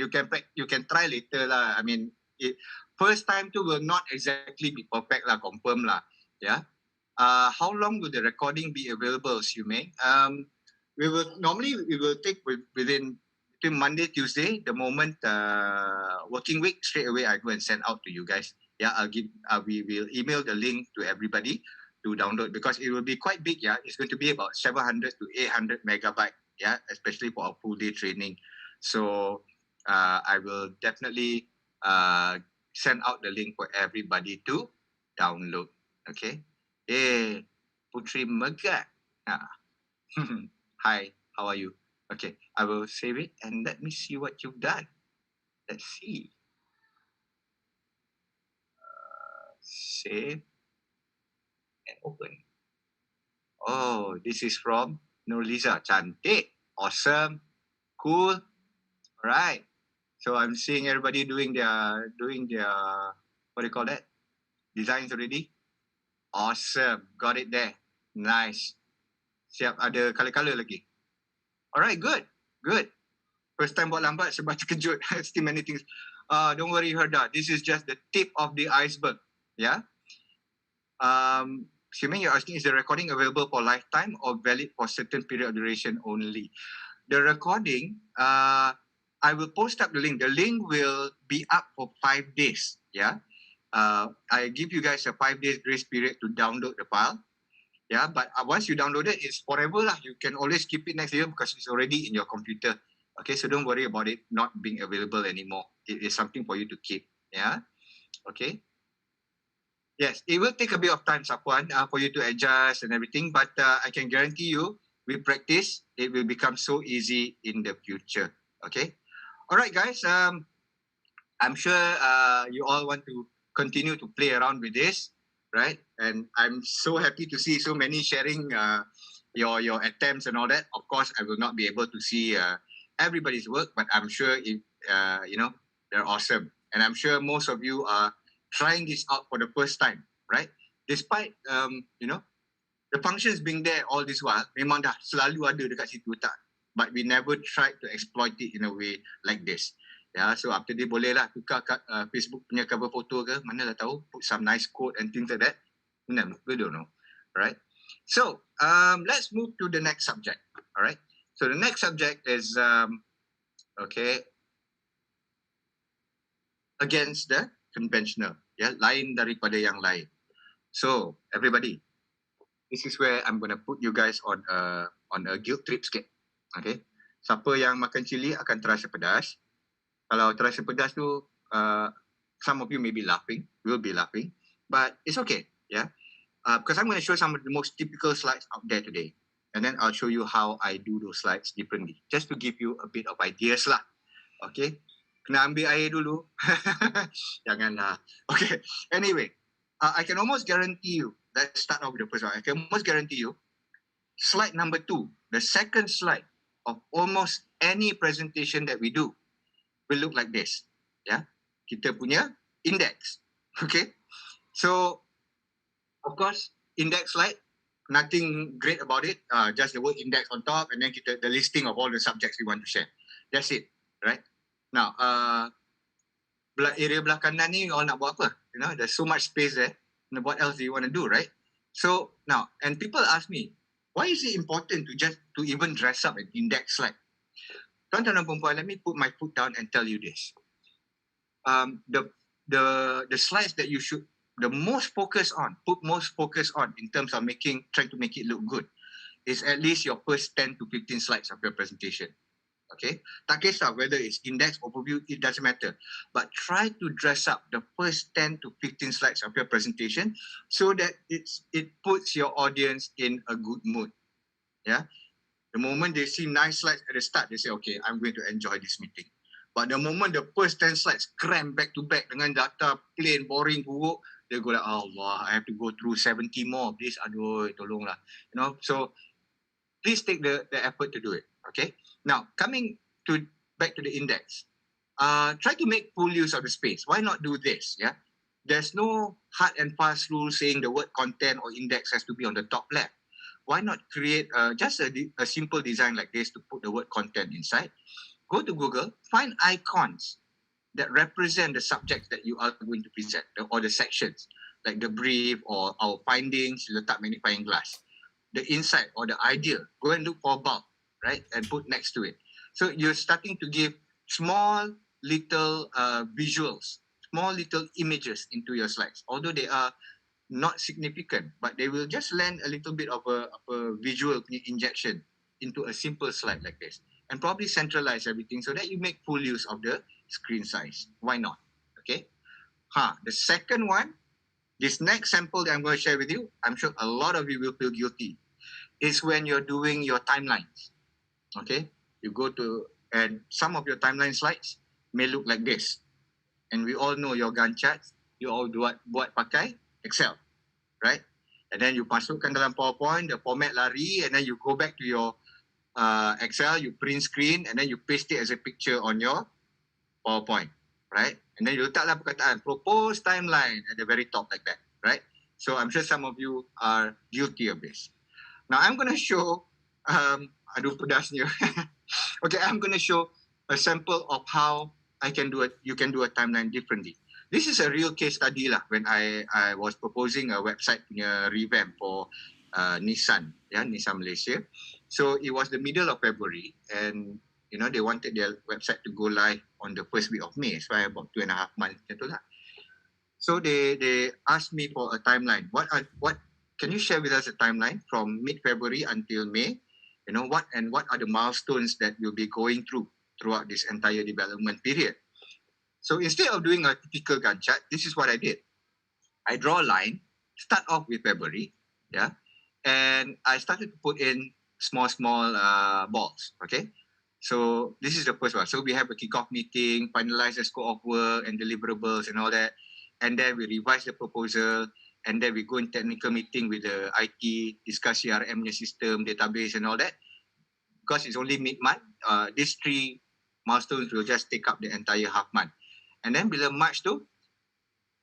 try later lah. I mean, first time too will not exactly be perfect lah, confirm lah. Yeah. How long will the recording be available, Siumei? We will take within between Monday, Tuesday, the moment working week, straight away I go and send out to you guys. Yeah, we will email the link to everybody to download because it will be quite big. Yeah, it's going to be about 700 to 800 megabyte. Yeah, especially for a full day training. So I will definitely send out the link for everybody to download. Okay. Yeah. Putri Megat. Ah. Hi, how are you? Okay, I will save it and let me see what you've done. Let's see. Save and open. Oh, this is from Nurliza. Cantik. Awesome. Cool. All right. So I'm seeing everybody doing their what do you call that? Designs already. Awesome. Got it there. Nice. Siap ada color-color lagi. Alright, good. Good. First time buat lambat sebab terkejut. Still many things. Don't worry, Herda. This is just the tip of the iceberg. Yeah. Simen, you're asking, is the recording available for lifetime or valid for certain period of duration only? The recording, I will post up the link. The link will be up for 5 days. Yeah. I give you guys a 5 days grace period to download the file. Yeah, but once you download it, it's forever lah. You can always keep it next year because it's already in your computer. Okay, so don't worry about it not being available anymore. It is something for you to keep. Yeah, okay. Yes, it will take a bit of time, Sapuan, for you to adjust and everything. But I can guarantee you, with practice, it will become so easy in the future. Okay. All right, guys. I'm sure you all want to continue to play around with this, right? And I'm so happy to see so many sharing your attempts and all that. Of course, I will not be able to see everybody's work, but I'm sure they're awesome. And I'm sure most of you are trying this out for the first time, right? Despite the functions being there all this while, memang dah selalu ada dekat situ tak? But we never tried to exploit it in a way like this. Yeah, so after dia boleh lah tukar Facebook punya cover photo ke, mana lah tahu, put some nice quote and things like that. We don't know, right? So let's move to the next subject. All right. So the next subject is against the conventional. Yeah, lain daripada yang lain. So everybody, this is where I'm gonna put you guys on a guilt trip sikit. Okay. Siapa yang makan cili akan terasa pedas. Kalau terasa pedas tu, some of you may be laughing, will be laughing, but it's okay, yeah. Because I'm going to show some of the most typical slides out there today, and then I'll show you how I do those slides differently, just to give you a bit of ideas lah. Okay, kena ambil air dulu. Janganlah. Okay, anyway, I can almost guarantee you, let's start off with the first one. I can almost guarantee you, slide number 2, the second slide of almost any presentation that we do, will look like this. Yeah, kita punya index. Okay, so of course index slide, nothing great about it. Just the word index on top, and then the listing of all the subjects we want to share. That's it, right? Now, area belah kanan ni all nak buat apa? You know, there's so much space there. And what else do you want to do, right? So now, and people ask me, why is it important to even dress up an index slide? Tuan-tuan dan puan-puan, let me put my foot down and tell you this. The slides that you should put most focus on in terms of trying to make it look good is at least your first 10 to 15 slides of your presentation. Okay? Tak kisah whether it's index, overview, it doesn't matter. But try to dress up the first 10 to 15 slides of your presentation so that it puts your audience in a good mood. Yeah? The moment they see nice slides at the start, they say, okay, I'm going to enjoy this meeting. But the moment the first 10 slides cram back to back dengan data plain, boring, buruk, they go like, oh Allah, I have to go through 70 more of this. Aduh, tolonglah. You know, so please take the effort to do it. Okay. Now, coming back to the index, try to make full use of the space. Why not do this? Yeah. There's no hard and fast rule saying the word content or index has to be on the top left. Why not create just a simple design like this to put the word content inside? Go to Google, find icons that represent the subjects that you are going to present, or the sections, like the brief or our findings, letak magnifying glass. The insight or the idea, go and look for bulb, right? And put next to it. So you're starting to give small little visuals, small little images into your slides. Although they are not significant, but they will just lend a little bit of a visual injection into a simple slide like this, and probably centralize everything so that you make full use of the screen size. Why not? Okay. The second one This next sample that I'm going to share with you, I'm sure a lot of you will feel guilty. Is when you're doing your timelines. Okay, you go to, and some of your timeline slides may look like this, and we all know your Gantt charts. You all buat pakai Excel, right? And then you masukkan dalam PowerPoint, the format lari, and then you go back to your Excel, you print screen, and then you paste it as a picture on your PowerPoint, right? And then you letaklah perkataan propose timeline at the very top like that, right? So I'm sure some of you are guilty of this. Now I'm going to show, aduh pedasnya. Okay, I'm going to show a sample of how you can do a timeline differently. This is a real case study lah when I was proposing a website punya revamp for Nissan, Nissan Malaysia. So it was the middle of February, and they wanted their website to go live on the first week of May, so about 2.5 months macam tu lah. So they asked me for a timeline. What can you share with us a timeline from mid-February until May? What are the milestones that you'll be going throughout this entire development period? So instead of doing a typical Gantt chart, this is what I did. I draw a line, start off with February, and I started to put in small balls, okay? So this is the first one. So we have a kickoff meeting, finalize the scope of work and deliverables and all that. And then we revise the proposal, and then we go in technical meeting with the IT, discuss CRM system, database and all that. Because it's only mid-month, these 3 milestones will just take up the entire half month. And then bila March tu,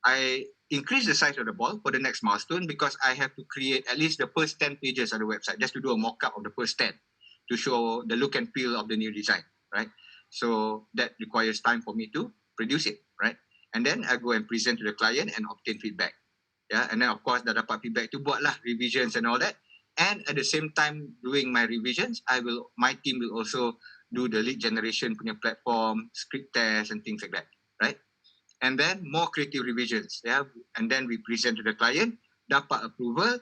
I increase the size of the ball for the next milestone because I have to create at least the first 10 pages of the website, just to do a mock-up of the first 10 to show the look and feel of the new design, right? So that requires time for me to produce it, right? And then I go and present to the client and obtain feedback. Yeah, and then of course dah dapat feedback tu buatlah revisions and all that. And at the same time doing my revisions, my team will also do the lead generation punya platform, script test and things like that, right? And then more creative revisions, yeah. And then we present to the client, dapat approval.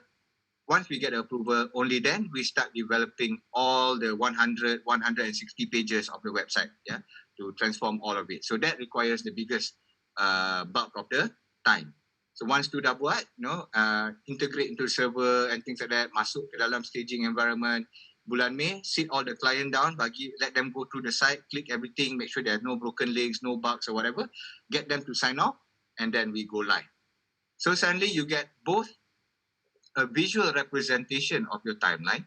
Once we get approval, only then we start developing all the 160 pages of the website, yeah, to transform all of it. So that requires the biggest bulk of the time. So once tu dah buat, integrate into server and things like that, masuk ke dalam staging environment. Bulan Mei, sit all the client down, let them go through the site, click everything, make sure there's no broken links, no bugs or whatever, get them to sign off, and then we go live. So suddenly you get both a visual representation of your timeline,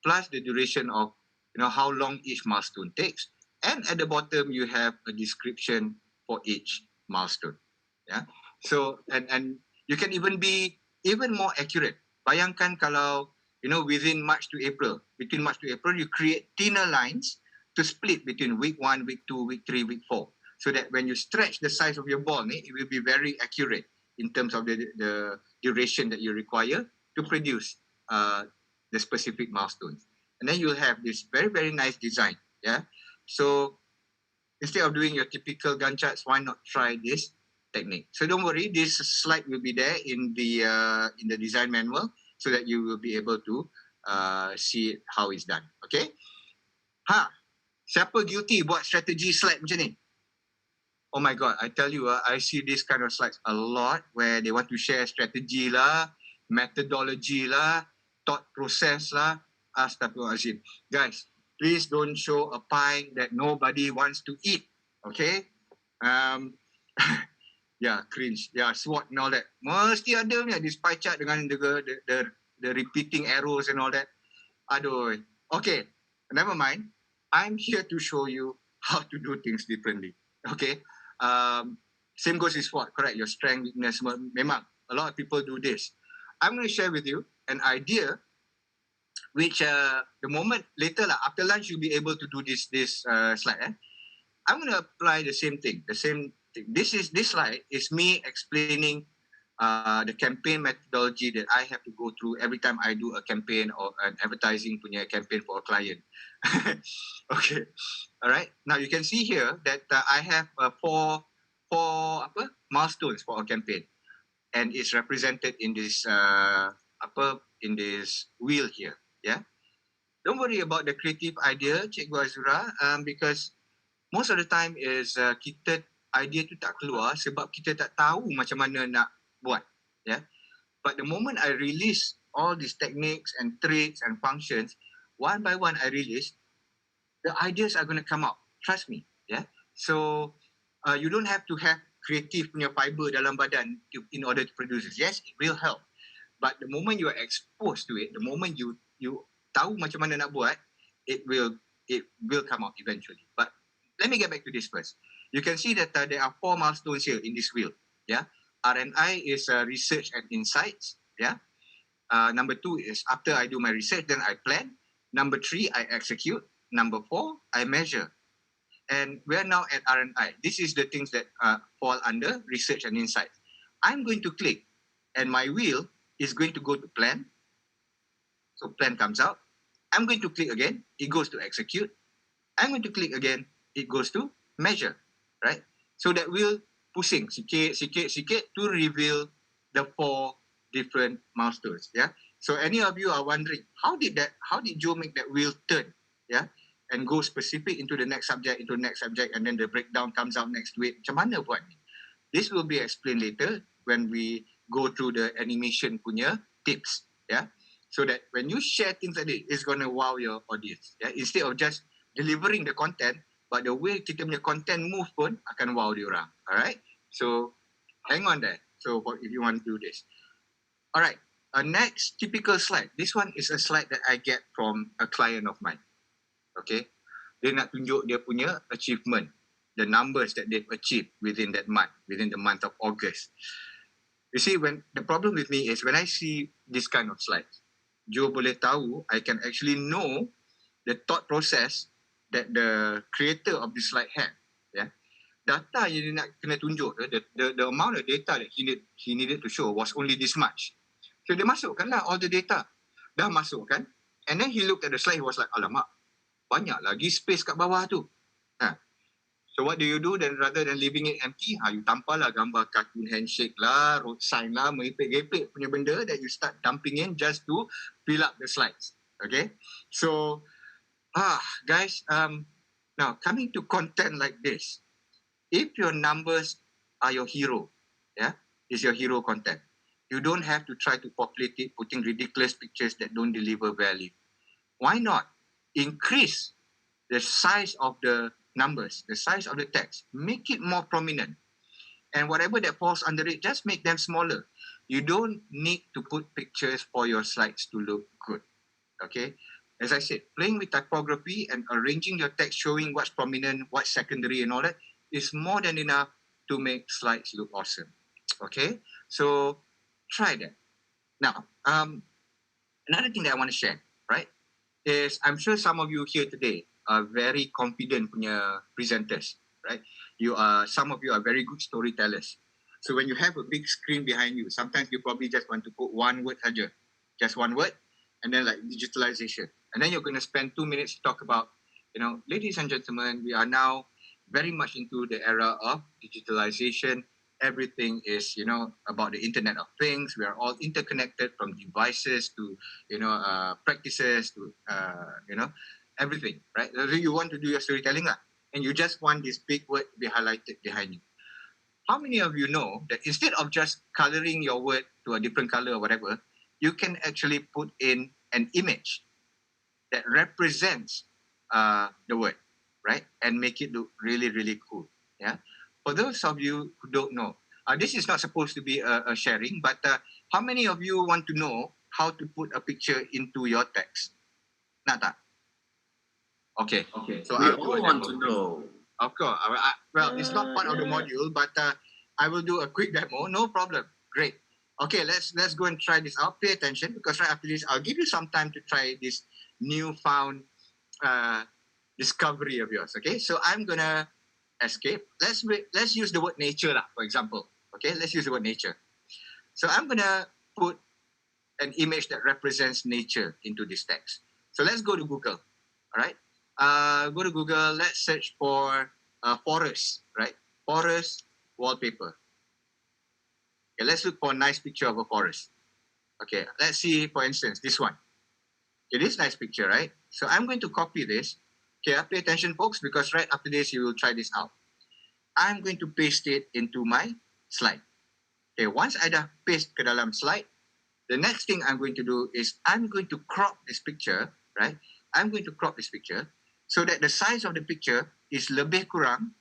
plus the duration of how long each milestone takes, and at the bottom you have a description for each milestone. Yeah. So and you can even be even more accurate. Bayangkan kalau within March to April, between March to April, you create thinner lines to split between week 1, week 2, week 3, week 4, so that when you stretch the size of your ball, it will be very accurate in terms of the duration that you require to produce the specific milestones. And then you'll have this very, very nice design. Yeah. So instead of doing your typical Gantt charts, why not try this technique? So don't worry, this slide will be there in the design manual so that you will be able to see how it's done. Okay? Siapa guilty buat strategy slide macam ni? Oh my God, I tell you, I see this kind of slides a lot where they want to share strategy lah, methodology lah, thought process lah. Astaghfirullahaladzim. Guys, please don't show a pie that nobody wants to eat. Okay? Yeah, cringe. Yeah, SWOT and all that. Mesti ada punya this pie chart dengan the repeating arrows and all that. Aduh. Okay, never mind. I'm here to show you how to do things differently. Okay? Same goes with SWOT, correct? Your strength, weakness, memang. A lot of people do this. I'm going to share with you an idea which the moment later, after lunch, you'll be able to do this slide. I'm going to apply the same thing. This slide is me explaining the campaign methodology that I have to go through every time I do a campaign or an advertising punya campaign for a client. Okay, all right. Now you can see here that I have four milestones for a campaign, and it's represented in this in this wheel here. Yeah, don't worry about the creative idea, Cikgu Azura, because most of the time is kita idea tu tak keluar sebab kita tak tahu macam mana nak buat. Yeah. But the moment I release all these techniques and tricks and functions, one by one I release, the ideas are going to come out. Trust me. Yeah. So you don't have to have creative punya fiber dalam badan in order to produce this. Yes, it will help. But the moment you are exposed to it, the moment you tahu macam mana nak buat, it will come out eventually. But let me get back to this first. You can see that there are 4 milestones here in this wheel. Yeah. R&I is research and insights. Yeah. Number 2 is after I do my research, then I plan. Number 3, I execute. Number 4, I measure. And we're now at R&I. This is the things that fall under research and insights. I'm going to click, and my wheel is going to go to plan. So plan comes out. I'm going to click again. It goes to execute. I'm going to click again. It goes to measure, right? So that wheel pusing sikit, sikit, sikit to reveal the 4 different milestones. Yeah. So any of you are wondering, how did Joe make that wheel turn? Yeah. And go specific into the next subject, and then the breakdown comes out next week. Macam mana buat ni? This will be explained later when we go through the animation punya tips. Yeah. So that when you share things like this, it's going to wow your audience. Yeah. Instead of just delivering the content, but the way kita punya content move pun akan wow diorang. Alright. So hang on there. So if you want to do this. Alright. Next typical slide. This one is a slide that I get from a client of mine. Okay. Dia nak tunjuk dia punya achievement, the numbers that they've achieved within that month, within the month of August. You see, when the problem with me is when I see this kind of slides, Joe boleh tahu, I can actually know the thought process that the creator of this slide had. Yeah. Data yang dia nak kena tunjuk, the amount of data that he needed to show was only this much. So dia masukkanlah all the data. Dah masukkan. And then he looked at the slide, he was like, alamak, banyak lagi space kat bawah tu. So what do you do then rather than leaving it empty? You tampal lah gambar cartoon handshake lah, road sign lah, meripik-gepik punya benda that you start dumping in just to fill up the slides. Okay? So, guys, now coming to content like this, if your numbers are your hero, yeah, is your hero content, you don't have to try to populate it, putting ridiculous pictures that don't deliver value. Why not increase the size of the numbers, the size of the text, make it more prominent. And whatever that falls under it, just make them smaller. You don't need to put pictures for your slides to look good. Okay? As I said, playing with typography and arranging your text, showing what's prominent, what's secondary and all that is more than enough to make slides look awesome. Okay? So try that. Now, another thing that I want to share, right, is I'm sure some of you here today are very confident punya presenters, right? Some of you are very good storytellers. So when you have a big screen behind you, sometimes you probably just want to put one word saja, just one word, and then like digitalization. And then you're going to spend 2 minutes to talk about, ladies and gentlemen, we are now very much into the era of digitalization. Everything is, about the Internet of Things. We are all interconnected from devices to, practices to, everything, right? So you want to do your storytelling and you just want this big word to be highlighted behind you. How many of you know that instead of just coloring your word to a different color or whatever, you can actually put in an image that represents the word, right? And make it look really, really cool. Yeah. For those of you who don't know, this is not supposed to be a sharing, but how many of you want to know how to put a picture into your text? Nak tak? Okay.
So we all want to know.
Of course. Well, it's not part of the module, but I will do a quick demo. No problem. Great. Okay, let's go and try this out. Pay attention because right after this, I'll give you some time to try this newfound discovery of yours. Okay, so I'm gonna escape. Let's use the word nature for example. Okay, let's use the word nature. So I'm gonna put an image that represents nature into this text. So let's go to Google. All right. Go to Google. Let's search for forest. Right, forest wallpaper. Okay, let's look for a nice picture of a forest. Okay, let's see, for instance, this one. Okay, this nice picture, right? So I'm going to copy this. Okay, pay attention, folks, because right after this, you will try this out. I'm going to paste it into my slide. Okay, once I dah paste ke dalam slide, the next thing I'm going to do is I'm going to crop this picture, right? I'm going to crop this picture so that the size of the picture is lebih kurang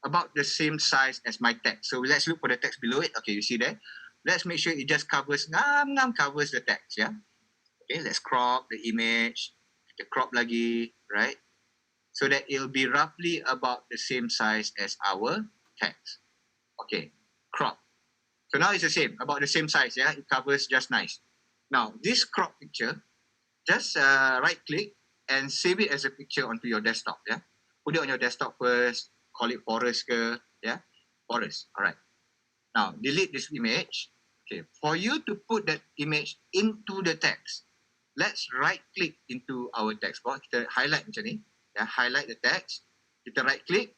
about the same size as my text. So let's look for the text below it. Okay, you see there? Let's make sure it just covers, covers the text, yeah? Okay, let's crop the image. Kita crop lagi, right? So that it'll be roughly about the same size as our text. Okay, crop. So now it's the same, about the same size, yeah? It covers just nice. Now, this crop picture, just right click and save it as a picture onto your desktop, yeah? Put it on your desktop first, call it forest ke, yeah? Forest, all right. Now, delete this image. Okay, for you to put that image into the text, let's right click into our text box. Kita highlight macam ni, yeah? Highlight the text, kita right click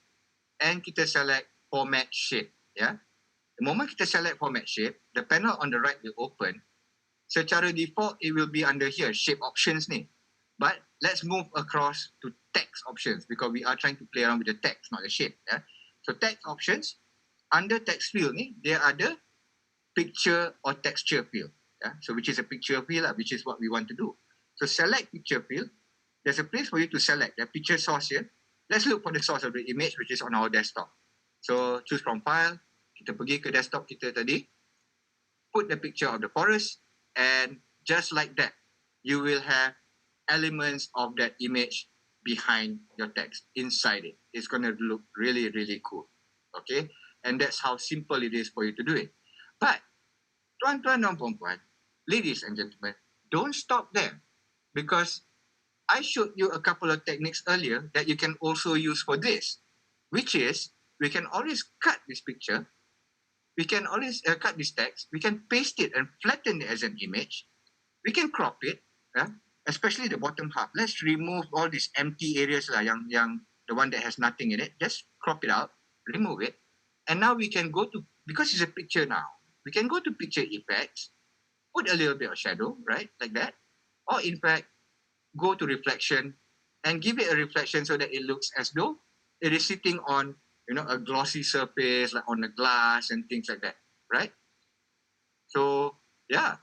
and kita select format shape, yeah? The moment kita select format shape, the panel on the right will open. Secara default, it will be under here, shape options ni. But let's move across to text options because we are trying to play around with the text, not the shape. Yeah? So text options, under text field ni, there are the picture or texture field. Yeah? So which is a picture field, which is what we want to do. So select picture field. There's a place for you to select the picture source here. Let's look for the source of the image which is on our desktop. So choose from file. Kita pergi ke desktop kita tadi. Put the picture of the forest and just like that, you will have elements of that image behind your text, inside it. It's going to look really, really cool. Okay? And that's how simple it is for you to do it. But, tuan-tuan dan puan-puan, ladies and gentlemen, don't stop there. Because I showed you a couple of techniques earlier that you can also use for this, which is we can always cut this picture, we can always cut this text, we can paste it and flatten it as an image, we can crop it, yeah? Especially the bottom half. Let's remove all these empty areas lah, yang the one that has nothing in it. Just crop it out, remove it, and now we can go to, because it's a picture now, we can go to picture effects, put a little bit of shadow, right, like that, or in fact, go to reflection and give it a reflection so that it looks as though it is sitting on, a glossy surface, like on a glass and things like that, right? So, yeah.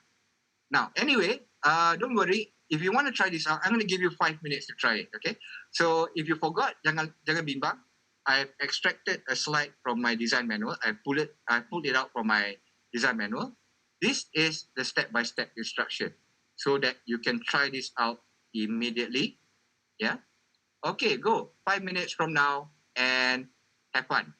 Now, anyway, don't worry. If you want to try this out, I'm going to give you 5 minutes to try it, okay? So, if you forgot, jangan bimbang. I've extracted a slide from my design manual. I pulled it out from my design manual. This is the step-by-step instruction so that you can try this out immediately. Yeah? Okay, go. 5 minutes from now and have fun.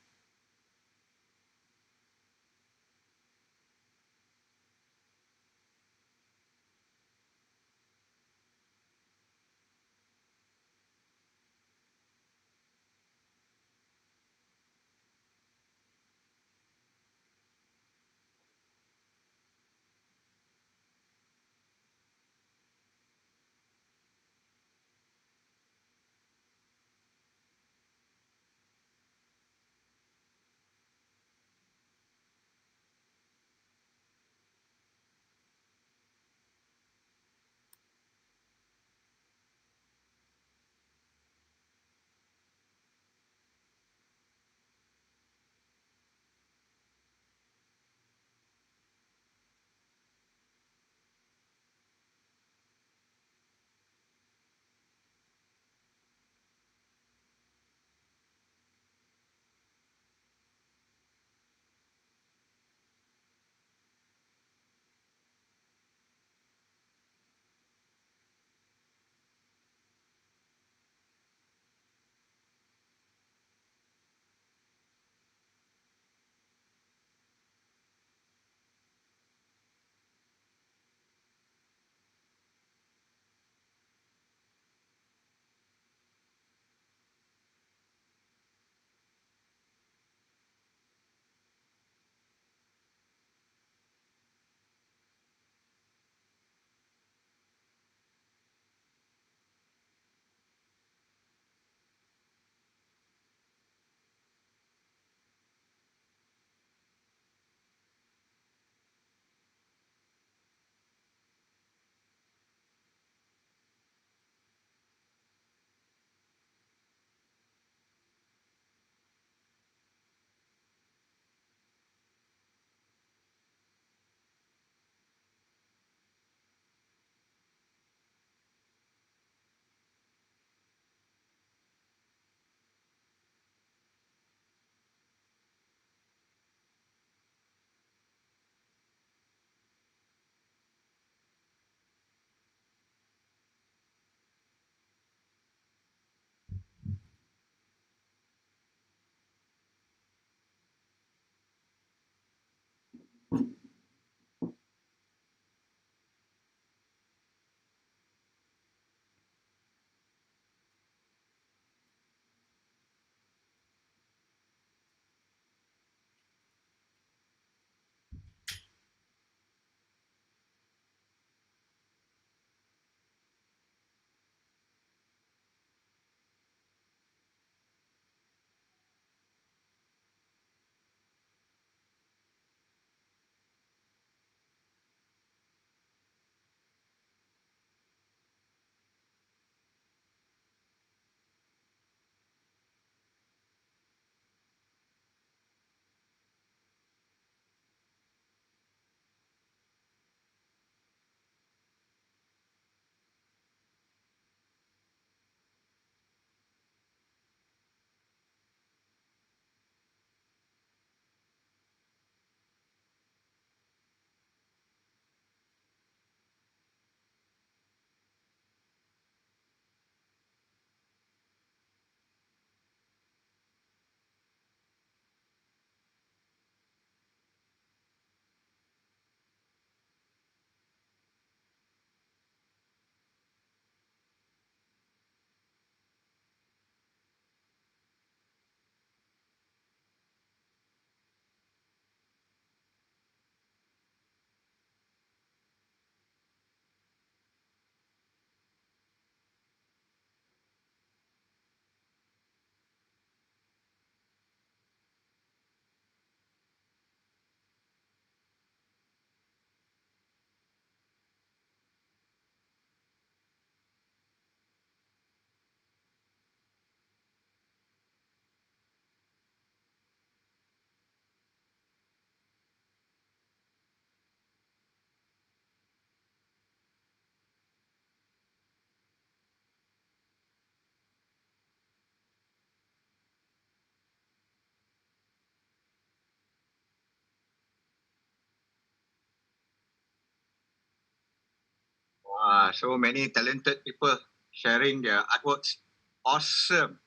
So many talented people sharing their artworks. Awesome.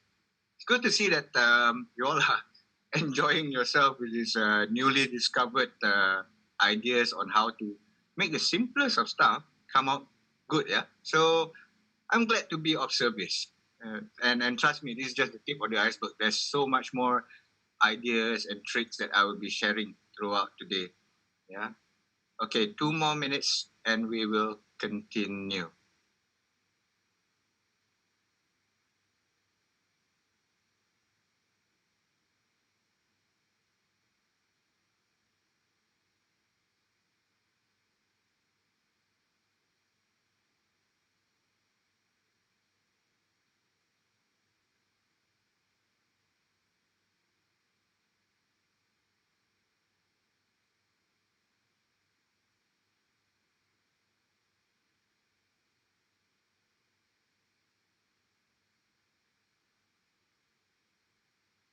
It's good to see that you all are enjoying yourself with these newly discovered ideas on how to make the simplest of stuff come out good. Yeah. So I'm glad to be of service. And trust me, this is just the tip of the iceberg. There's so much more ideas and tricks that I will be sharing throughout today. Yeah. Okay, 2 more minutes and we will continue.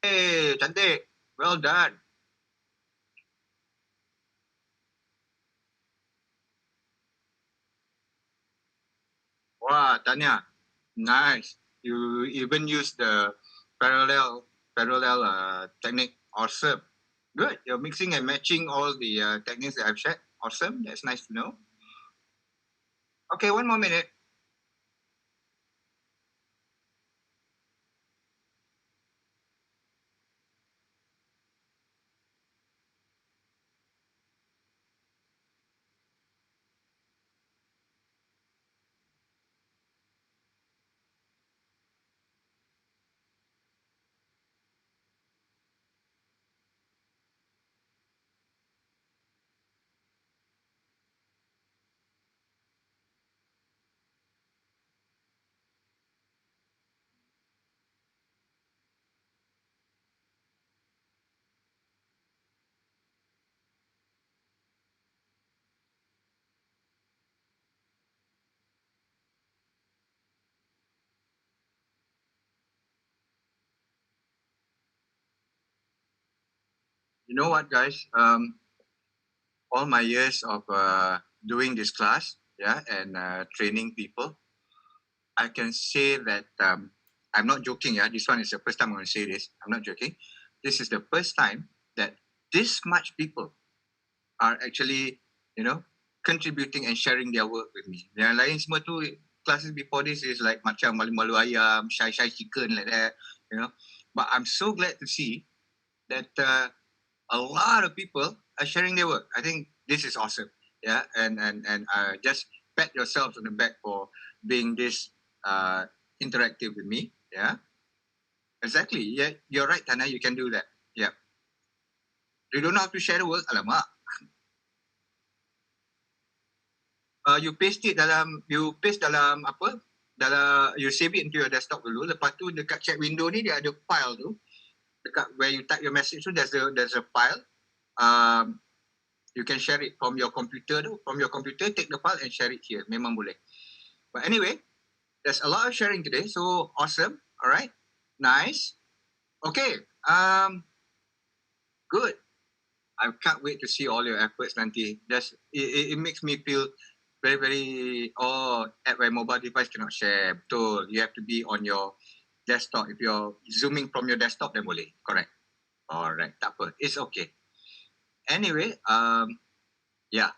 Hey, cantik. Well done. Wow, Tanya. Nice. You even use the parallel technique. Awesome. Good. You're mixing and matching all the techniques that I've shared. Awesome. That's nice to know. Okay, 1 more minute. You know what, guys? All my years of doing this class, yeah, and training people, I can say that I'm not joking. Yeah, this one is the first time I'm going to say this. I'm not joking. This is the first time that this much people are actually, you know, contributing and sharing their work with me. Yang lain semua tu classes before this is like macam malu-malu ayam, shy chicken like that, you know. But I'm so glad to see that a lot of people are sharing their work. I think this is awesome. Yeah, and just pat yourselves on the back for being this interactive with me. Yeah, exactly. Yeah, you're right, Tana. You can do that. Yeah. You don't know how to share the work, alamak. You paste dalam apa? Dalam you save it into your desktop dulu. Lepas tu dekat chat window ni dia ada file tu. Dekat where you type your message tu there's a file. Um, you can share it from your computer tu. From your computer, take the file and share it here. Memang boleh. But anyway, there's a lot of sharing today. So awesome. All right. Nice. Okay. Good. I can't wait to see all your efforts nanti. It makes me feel very at my mobile device cannot share. Betul. You have to be on your desktop. If you're zooming from your desktop, then boleh. Correct. Alright. Tak apa. It's okay. Anyway, yeah.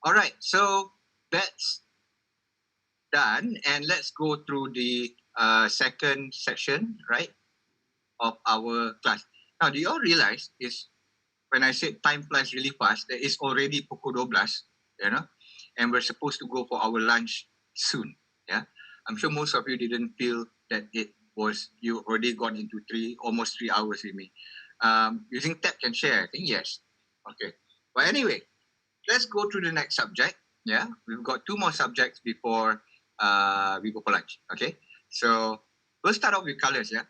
Alright. So that's done, and let's go through the second section, right, of our class. Now, do you all realize is when I said time flies really fast, that it's already pukul 12, you know, and we're supposed to go for our lunch soon. Yeah, I'm sure most of you didn't feel that it was you already gone into almost 3 hours with me. Using tap can share, I think yes. Okay, but anyway, let's go through the next subject. Yeah, we've got 2 more subjects before we go for lunch. Okay, so we'll start off with colors. Yeah.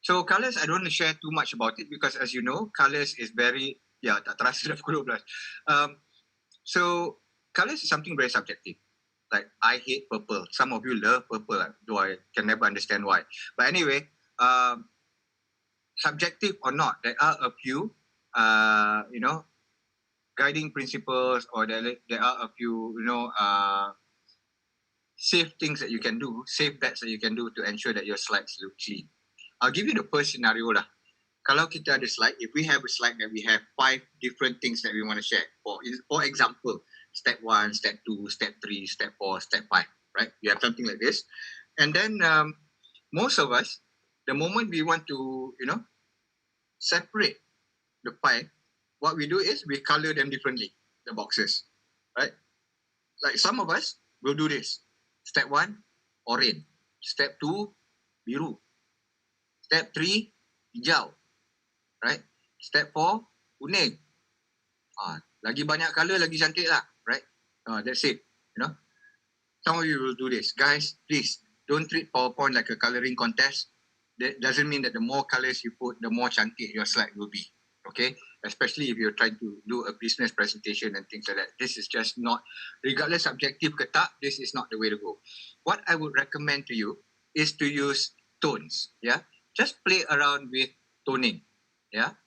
So colors, I don't want to share too much about it because, as you know, colors is very tak terasa dah pukul 12. So colors is something very subjective. Like I hate purple. Some of you love purple, though I can never understand why. But anyway, subjective or not, there are a few, guiding principles, or there are a few, safe things that you can do, safe bets that you can do to ensure that your slides look clean. I'll give you the first scenario lah. Kalau kita ada slide, if we have a slide that we have 5 different things that we want to share. For example, step 1, step 2, step 3, step 4, step 5, right? You have something like this. And then most of us, the moment we want to, separate the pie, what we do is we color them differently, the boxes, right? Like some of us will do this. Step 1, orange. Step 2, biru. Step 3, hijau. Right? Step 4, kuning. Lagi banyak color, lagi cantik lah. Right? That's it. Some of you will do this. Guys, please, don't treat PowerPoint like a coloring contest. That doesn't mean that the more colors you put, the more cantik your slide will be. Okay? Especially if you're trying to do a business presentation and things like that. This is just not, regardless subjective ke tak, this is not the way to go. What I would recommend to you is to use tones. Yeah? Just play around with toning. Yeah.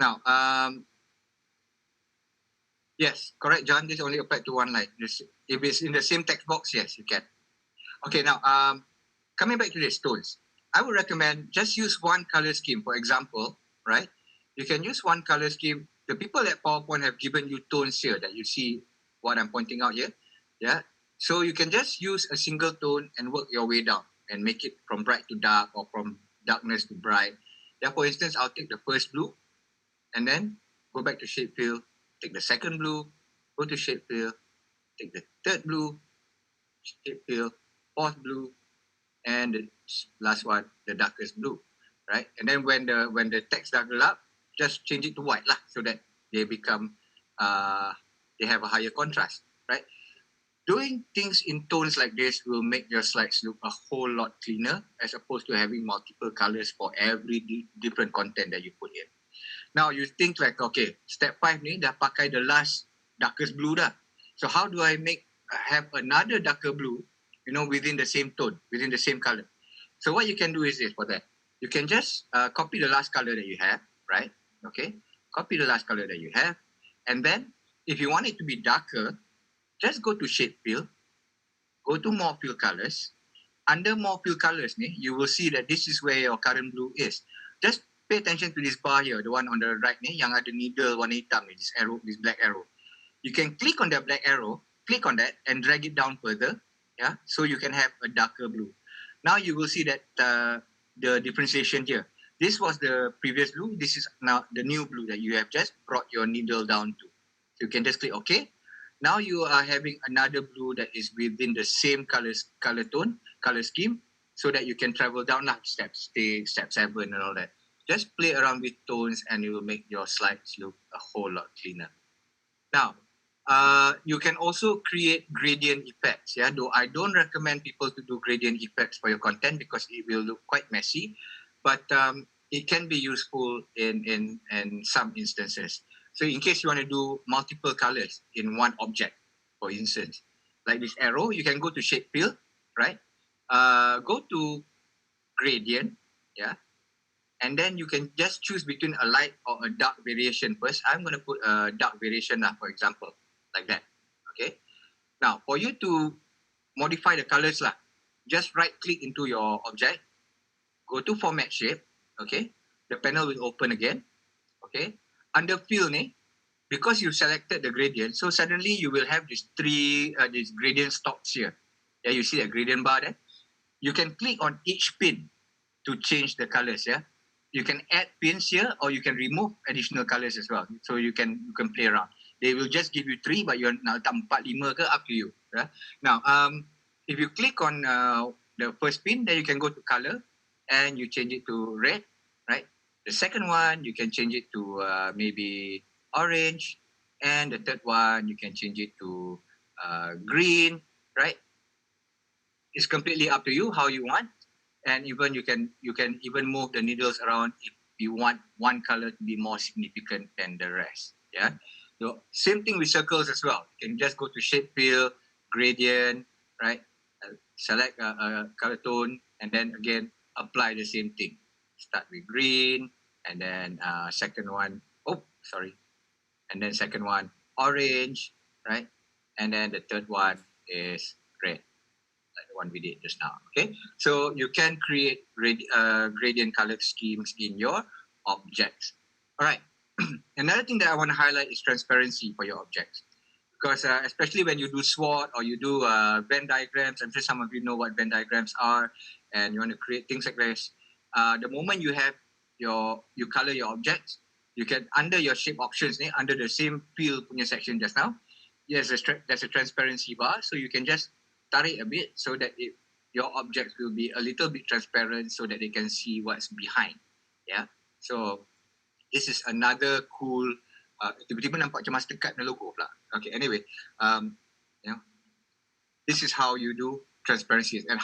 Now, yes, correct, John. This only applied to one line. If it's in the same text box, yes, you can. Okay, now, coming back to the tones, I would recommend just use one color scheme. For example, right? You can use one color scheme. The people at PowerPoint have given you tones here that you see what I'm pointing out here. Yeah. So you can just use a single tone and work your way down and make it from bright to dark or from darkness to bright. Yeah, for instance, I'll take the first blue and then go back to shape fill, take the second blue, go to shape fill, take the third blue, shape fill, fourth blue, and the last one, the darkest blue, right? And then when the text darken up, just change it to white lah, so that they become, they have a higher contrast, right? Doing things in tones like this will make your slides look a whole lot cleaner as opposed to having multiple colors for every different content that you put in. Now you think like, okay, step 5 ni dah pakai the last darkest blue dah. So how do I have another darker blue, within the same tone, within the same color? So what you can do is this for that. You can just copy the last color that you have, right? Okay, copy the last color that you have. And then if you want it to be darker, just go to shape fill, go to more fill colors. Under more fill colors, you will see that this is where your current blue is. Just pay attention to this bar here, the one on the right, yang ada needle warna hitam, this arrow, this black arrow. You can click on that black arrow, click on that and drag it down further, yeah, so you can have a darker blue. Now you will see that the differentiation here. This was the previous blue. This is now the new blue that you have just brought your needle down to. So you can just click OK. Now you are having another blue that is within the same color scheme, so that you can travel down step 6, step 7 and all that. Just play around with tones and it will make your slides look a whole lot cleaner. Now, you can also create gradient effects. Yeah, though I don't recommend people to do gradient effects for your content because it will look quite messy, but it can be useful in some instances. So in case you want to do multiple colors in one object, for instance, like this arrow, you can go to shape fill, right? Go to gradient, yeah, and then you can just choose between a light or a dark variation first. I'm going to put a dark variation, for example, like that. Okay. Now, for you to modify the colors, just right click into your object, go to format shape. Okay. The panel will open again. Okay. Under fill, because you selected the gradient, so suddenly you will have these gradient stops here. Yeah, you see a gradient bar there. You can click on each pin to change the colors. Yeah. You can add pins here, or you can remove additional colors as well. So you can play around. They will just give you 3, but you're now 4, 5 ke, up to you. Yeah? Now, if you click on the first pin, then you can go to color and you change it to red, right? The second one, you can change it to maybe orange, and the third one, you can change it to green, right? It's completely up to you how you want. And even you can even move the needles around if you want one color to be more significant than the rest. Yeah. So same thing with circles as well. You can just go to shape fill, gradient, right? Select a color tone, and then again apply the same thing. Start with green, and then second one, and then second one orange, right? And then the third one is red, the one we did just now. Okay, so you can create gradient color schemes in your objects. All right. Another thing that I want to highlight is transparency for your objects. Because especially when you do SWOT or you do Venn diagrams, I'm sure some of you know what Venn diagrams are, and you want to create things like this. The moment you color your objects, you can, under your shape options, under the same field punya section just now, there's a transparency bar, so you can just tarik a bit so that your objects will be a little bit transparent so that they can see what's behind. Yeah. So this is another cool. Tiba-tiba nampak macam Mastercard na logo pula. Okay, anyway, this is how you do transparencies. And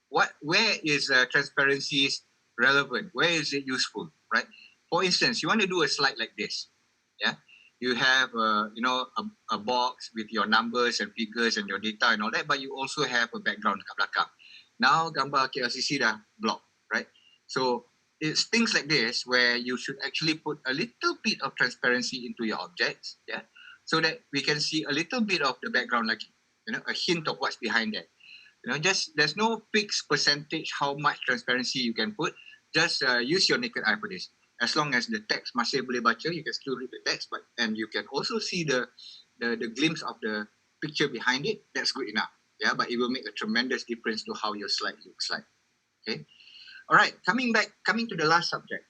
where is transparencies relevant? Where is it useful, right? For instance, you want to do a slide like this, yeah? You have, a box with your numbers and figures and your data and all that, but you also have a background kat belakang. Now, gambar KLCC dah block, right? So, it's things like this where you should actually put a little bit of transparency into your objects, yeah, so that we can see a little bit of the background, like a hint of what's behind that. Just there's no fixed percentage how much transparency you can put. Just use your naked eye for this. As long as the text masih boleh baca, you can still read the text, and you can also see the glimpse of the picture behind it. That's good enough, yeah. But it will make a tremendous difference to how your slide looks like. Okay. All right, coming to the last subject.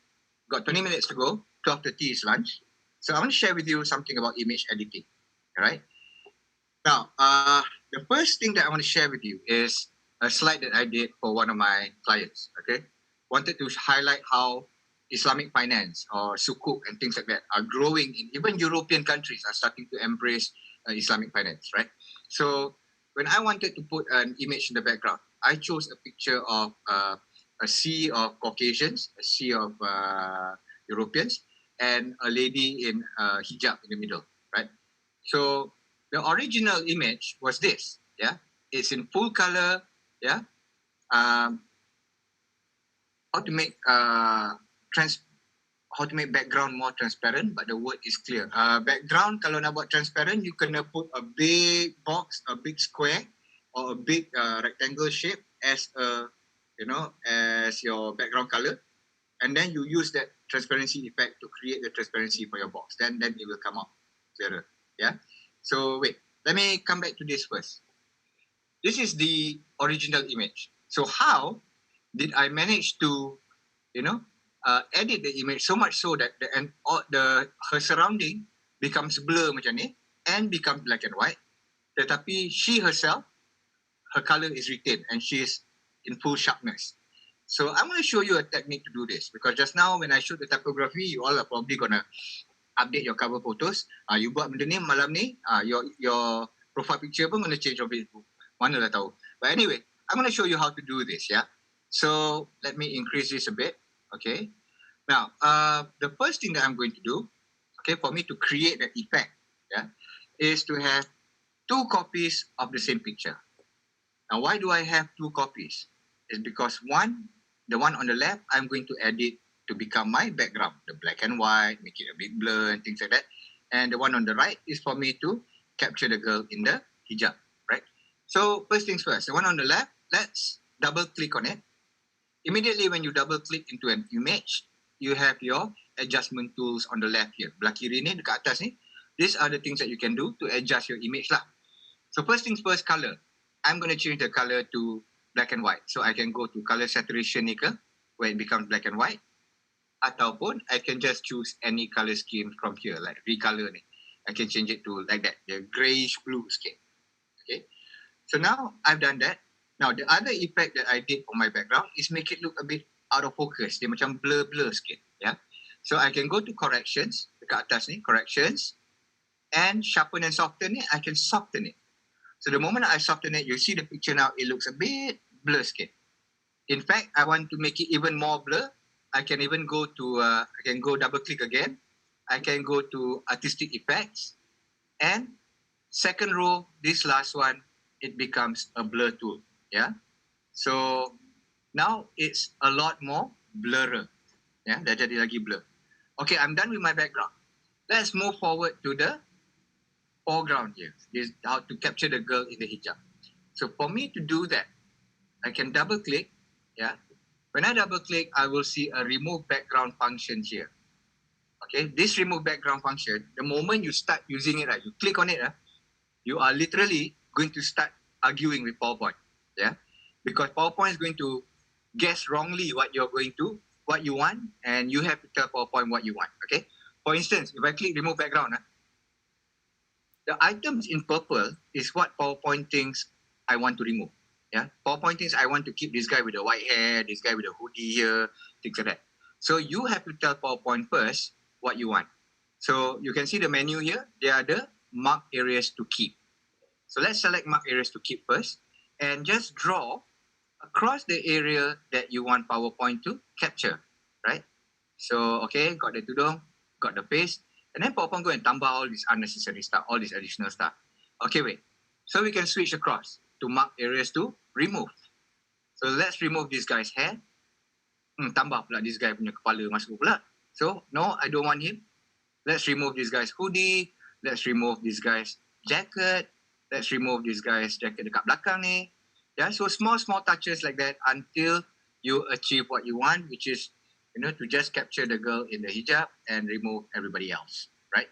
Got 20 minutes to go. 12:30 is lunch. So I want to share with you something about image editing. All right. Now, the first thing that I want to share with you is a slide that I did for one of my clients. Okay. Wanted to highlight how Islamic finance or sukuk and things like that are growing in even European countries are starting to embrace Islamic finance, right? So when I wanted to put an image in the background, I chose a picture of a sea of Caucasians, a sea of Europeans, and a lady in hijab in the middle, right? So the original image was this, yeah? It's in full color, yeah? How to make background more transparent, but the word is clear. Background, kalau nak buat transparent, you kena put a big box, a big square, or a big rectangle shape as your background color, and then you use that transparency effect to create the transparency for your box. Then it will come out clearer. Yeah. So wait, let me come back to this first. This is the original image. So how did I manage to, edit the image so much so that her surrounding becomes blur macam ni and becomes black and white. Tetapi she herself, her color is retained and she is in full sharpness. So I'm going to show you a technique to do this, because just now when I showed the typography, you all are probably going to update your cover photos. You buat benda ni malam ni, your profile picture pun going to change on Facebook. Mana lah tahu. But anyway, I'm going to show you how to do this, yeah? So let me increase this a bit, okay? Now, the first thing that I'm going to do, okay, for me to create the effect, yeah, is to have 2 copies of the same picture. Now, why do I have 2 copies? It's because the one on the left, I'm going to edit to become my background, the black and white, make it a bit blur and things like that. And the one on the right is for me to capture the girl in the hijab, right? So first things first, the one on the left, let's double click on it. Immediately when you double click into an image, you have your adjustment tools on the left here. Belah kiri ni, dekat atas ni. These are the things that you can do to adjust your image lah. So first things first, color. I'm going to change the color to black and white. So I can go to color saturation ni ke, where it becomes black and white. Ataupun I can just choose any color scheme from here, like recolor ni. I can change it to like that, the grayish blue scheme. Okay. So now I've done that. Now the other effect that I did on my background is make it look a bit out of focus. Dia macam blur-blur sikit. Yeah. So I can go to corrections, dekat atas ni, corrections, and sharpen and soften it, I can soften it. So the moment I soften it, you see the picture now, it looks a bit blur sikit. In fact, I want to make it even more blur. I can even go to, I can go double click again. I can go to artistic effects. And second row, this last one, it becomes a blur tool. Yeah. So now it's a lot more blurrer. Yeah, dah jadi lagi blur. Okay, I'm done with my background. Let's move forward to the foreground here. This is how to capture the girl in the hijab. So for me to do that, I can double click. Yeah. When I double click, I will see a remove background function here. Okay. This remove background function, the moment you start using it, right, you click on it, you are literally going to start arguing with PowerPoint. Yeah. Because PowerPoint is going to guess wrongly what you want, and you have to tell PowerPoint what you want. Okay. For instance, if I click remove background, the items in purple is what PowerPoint thinks I want to remove. Yeah, PowerPoint thinks I want to keep this guy with the white hair, this guy with a hoodie here, things like that. So you have to tell PowerPoint first what you want. So you can see the menu here. There are the marked areas to keep. So let's select marked areas to keep first, and just draw across the area that you want PowerPoint to capture, right? So, okay, got the tudung, got the face, and then PowerPoint go and tambah all this unnecessary stuff, all this additional stuff. Okay, wait. So we can switch across to mark areas to remove. So let's remove this guy's hair. Tambah pula this guy punya kepala masuk pula. So, no, I don't want him. Let's remove this guy's hoodie. Let's remove this guy's jacket. Let's remove this guy's jacket dekat belakang ni. Yeah, so small touches like that until you achieve what you want, which is, to just capture the girl in the hijab and remove everybody else, right?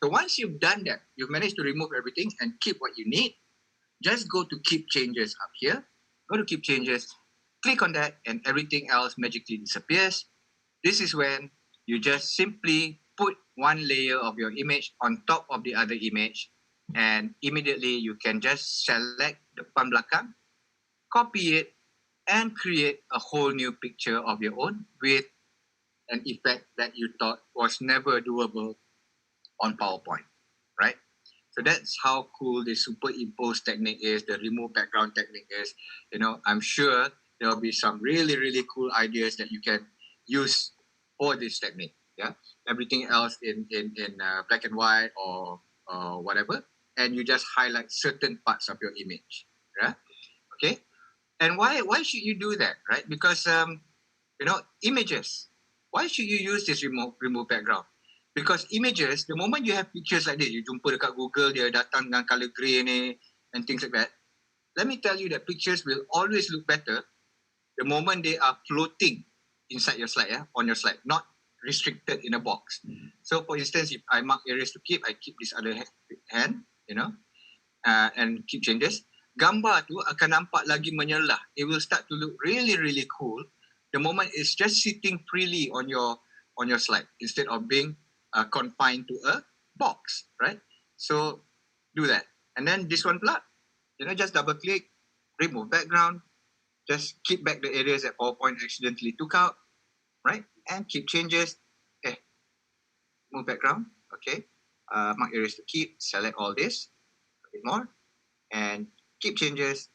So once you've done that, you've managed to remove everything and keep what you need, just go to keep changes up here. Go to keep changes, click on that, and everything else magically disappears. This is when you just simply put one layer of your image on top of the other image, and immediately you can just select the depan belakang, copy it, and create a whole new picture of your own with an effect that you thought was never doable on PowerPoint, right? So that's how cool the superimpose technique is, the remove background technique is. I'm sure there will be some really, really cool ideas that you can use for this technique. Yeah, everything else in black and white or whatever, and you just highlight certain parts of your image. Yeah, okay. And why should you do that, right? Because images. Why should you use this remove background? Because images, the moment you have pictures like this, you jumpa dekat Google, dia datang dengan color grey ni, and things like that. Let me tell you that pictures will always look better the moment they are floating inside your slide, on your slide, not restricted in a box. So for instance, if I mark areas to keep, I keep this other hand, and keep changes. Gambar tu akan nampak lagi menyelah. It will start to look really, really cool the moment it's just sitting freely on your slide instead of being confined to a box, right? So do that. And then this one pula, just double click, remove background, just keep back the areas that PowerPoint accidentally took out, right? And keep changes. Move background, okay. Mark areas to keep, select all this, a bit more, and keep changes.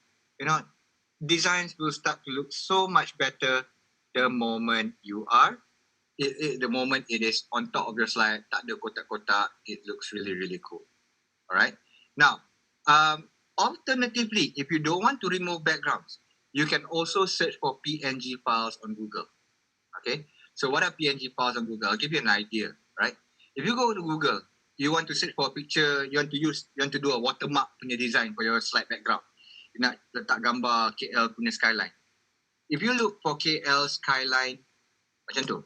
Designs will start to look so much better the moment you are, the moment it is on top of your slide, tak ada kotak-kotak, it looks really, really cool. All right. Now, alternatively, if you don't want to remove backgrounds, you can also search for PNG files on Google. Okay. So what are PNG files on Google? I'll give you an idea, right? If you go to Google, you want to search for a picture, you want to do a watermark punya design for your slide background. You nak letak gambar KL punya skyline. If you look for KL skyline macam tu,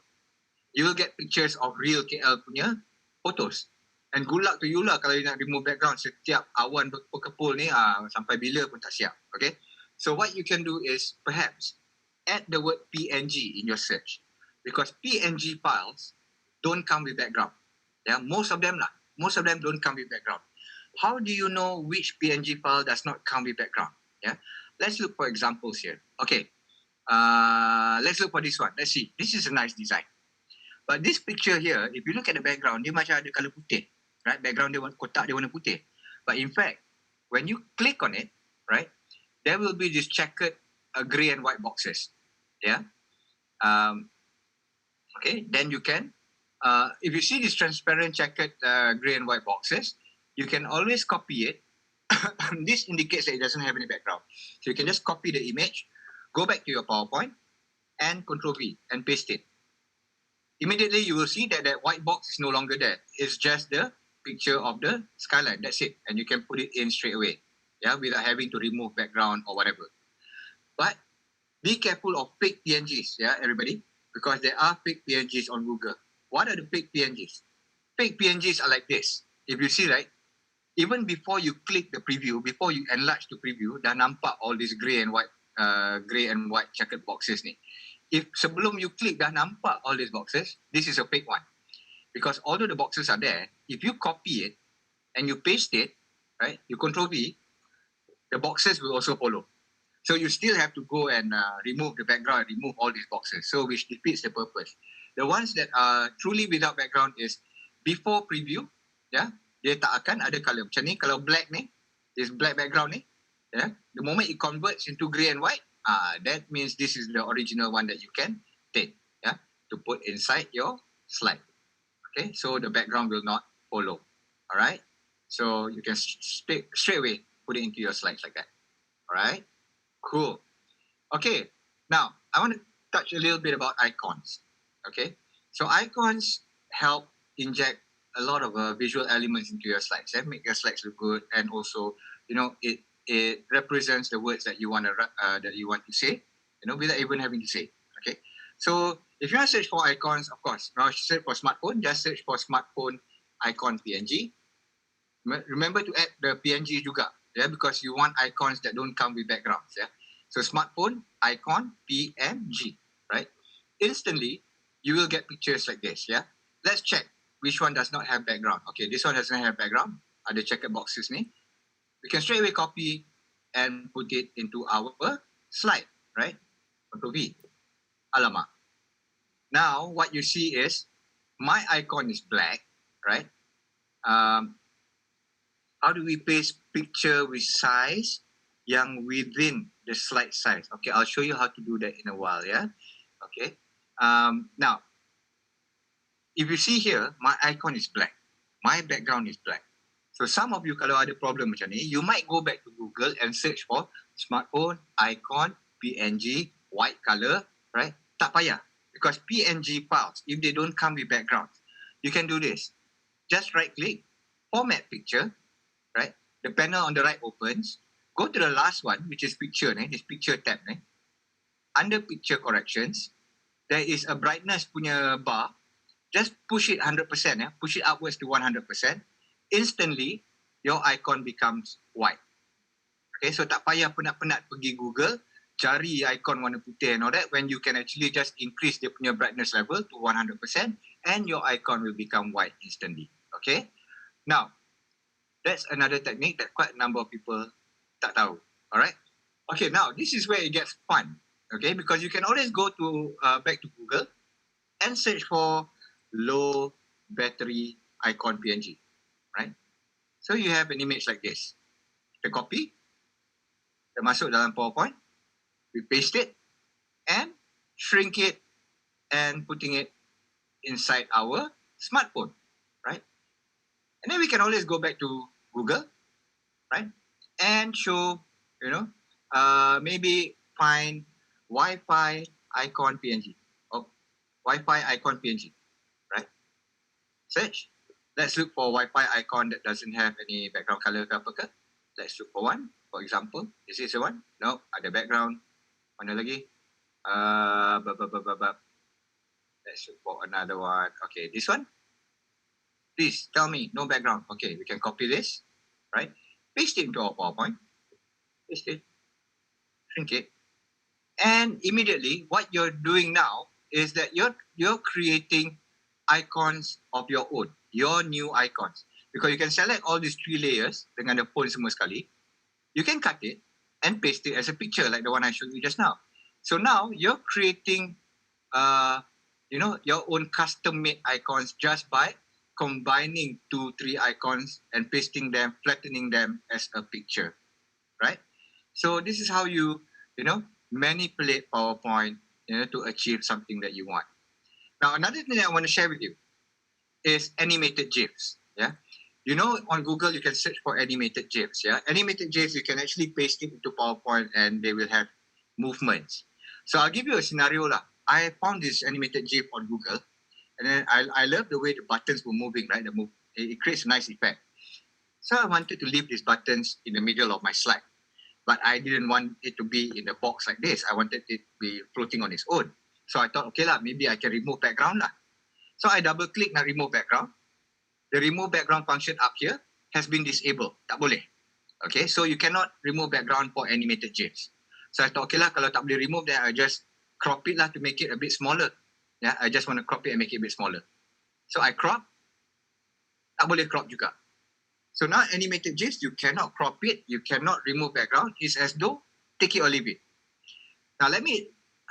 you will get pictures of real KL punya photos. And good luck to you lah kalau you nak remove background setiap awan berkepul ni, sampai bila pun tak siap. Okay? So what you can do is perhaps add the word PNG in your search, because PNG files don't come with background. Yeah, most of them don't come with background. How do you know which PNG file does not come with background? Yeah, let's look for examples here. Okay, let's look for this one. Let's see. This is a nice design. But this picture here, if you look at the background, dia macam ada colour putih, right? Background dia kotak dia warna putih. But in fact, when you click on it, right, there will be this checkered grey and white boxes. Yeah. Okay. Then you can, if you see these transparent checkered grey and white boxes, you can always copy it. This indicates that it doesn't have any background. So you can just copy the image, go back to your PowerPoint, and Control V and paste it. Immediately you will see that that white box is no longer there. It's just the picture of the skyline. That's it. And you can put it in straight away, yeah, without having to remove background or whatever. But be careful of fake PNGs, yeah, everybody, because there are fake PNGs on Google. What are the fake PNGs? Fake PNGs are like this. If you see, right, even before you click the preview, before you enlarge the preview, dah nampak all these grey and white checkered boxes ni. If sebelum you click dah nampak all these boxes, this is a fake one. Because although the boxes are there, if you copy it and you paste it, right, you Control V, the boxes will also follow. So you still have to go and remove the background, remove all these boxes. So which defeats the purpose. The ones that are truly without background is before preview, yeah, dia tak akan ada colour. Macam ni, kalau black ni, this black background ni, yeah, the moment it converts into grey and white, that means this is the original one that you can take, yeah, to put inside your slide. Okay, so the background will not follow. All right, so you can straight away put it into your slides like that. All right, cool. Okay, now I want to touch a little bit about icons. Okay, so icons help inject a lot of visual elements into your slides and make your slides look good, and also, you know, it represents the words that you want to say, you know, without even having to say. Okay, so if you want to search for icons, of course, now search for smartphone, just search for smartphone icon PNG. Remember to add the PNG juga, yeah, because you want icons that don't come with backgrounds, yeah. So smartphone icon PNG, right? Instantly, you will get pictures like this, yeah. Let's check which one does not have background. Okay, this one doesn't have background. Ada checkered boxes ni. We can straight away copy and put it into our slide, right? Control V. Alamak. Now, what you see is my icon is black, right? How do we paste picture with size yang within the slide size? Okay, I'll show you how to do that in a while, yeah? Okay. Now, if you see here, my icon is black. My background is black. So some of you, kalau ada problem macam ni, you might go back to Google and search for smartphone, icon, PNG, white color, right? Tak payah. Because PNG files, if they don't come with backgrounds, you can do this. Just right click, format picture, right? The panel on the right opens. Go to the last one, which is picture, this picture tab. Under picture corrections, there is a brightness punya bar. Just push it 100%, push it upwards to 100%. Instantly, your icon becomes white. Okay, so tak payah penat-penat pergi Google, cari icon warna putih and all that, when you can actually just increase the punya brightness level to 100% and your icon will become white instantly. Okay, now, that's another technique that quite a number of people tak tahu. Alright, okay, now this is where it gets fun. Okay, because you can always go to back to Google and search for low battery icon PNG, right? So you have an image like this. Kita copy, kita masuk dalam PowerPoint, we paste it, and shrink it, and putting it inside our smartphone, right? And then we can always go back to Google, right? And show, you know, maybe find Wi-Fi icon PNG, or Wi-Fi icon PNG, right? Search. Let's look for Wi-Fi icon that doesn't have any background color ke apa ke. Let's look for one. For example, is this the one? No, ada background. Mana lagi? Let's look for another one. Okay, this one. Please tell me, no background. Okay, we can copy this, right? Paste it into our PowerPoint. Paste it. Shrink it. And immediately, what you're doing now is that you're creating icons of your own, your new icons. Because you can select all these 3 layers dengan the phone semua sekali. You can cut it and paste it as a picture like the one I showed you just now. So now you're creating, your own custom-made icons just by combining 2-3 icons and pasting them, flattening them as a picture, right? So this is how you manipulate PowerPoint, to achieve something that you want. Now, another thing that I want to share with you is animated GIFs. Yeah, on Google you can search for animated GIFs. Yeah, animated GIFs you can actually paste it into PowerPoint and they will have movements. So I'll give you a scenario lah. I found this animated GIF on Google, and then I love the way the buttons were moving. Right, it creates a nice effect. So I wanted to leave these buttons in the middle of my slide. but I didn't want it to be in a box like this. I wanted it to be floating on its own. So I thought, okay lah, maybe I can remove background lah. So I double click nak remove background. The remove background function up here has been disabled. Tak boleh. Okay, so you cannot remove background for animated GIFs. So I thought, okay lah, kalau tak boleh remove, then I just crop it lah to make it a bit smaller. Yeah, I just want to crop it and make it a bit smaller. So I crop, tak boleh crop juga. So now animated GIFs, you cannot crop it, you cannot remove background. It's as though take it or leave it. Now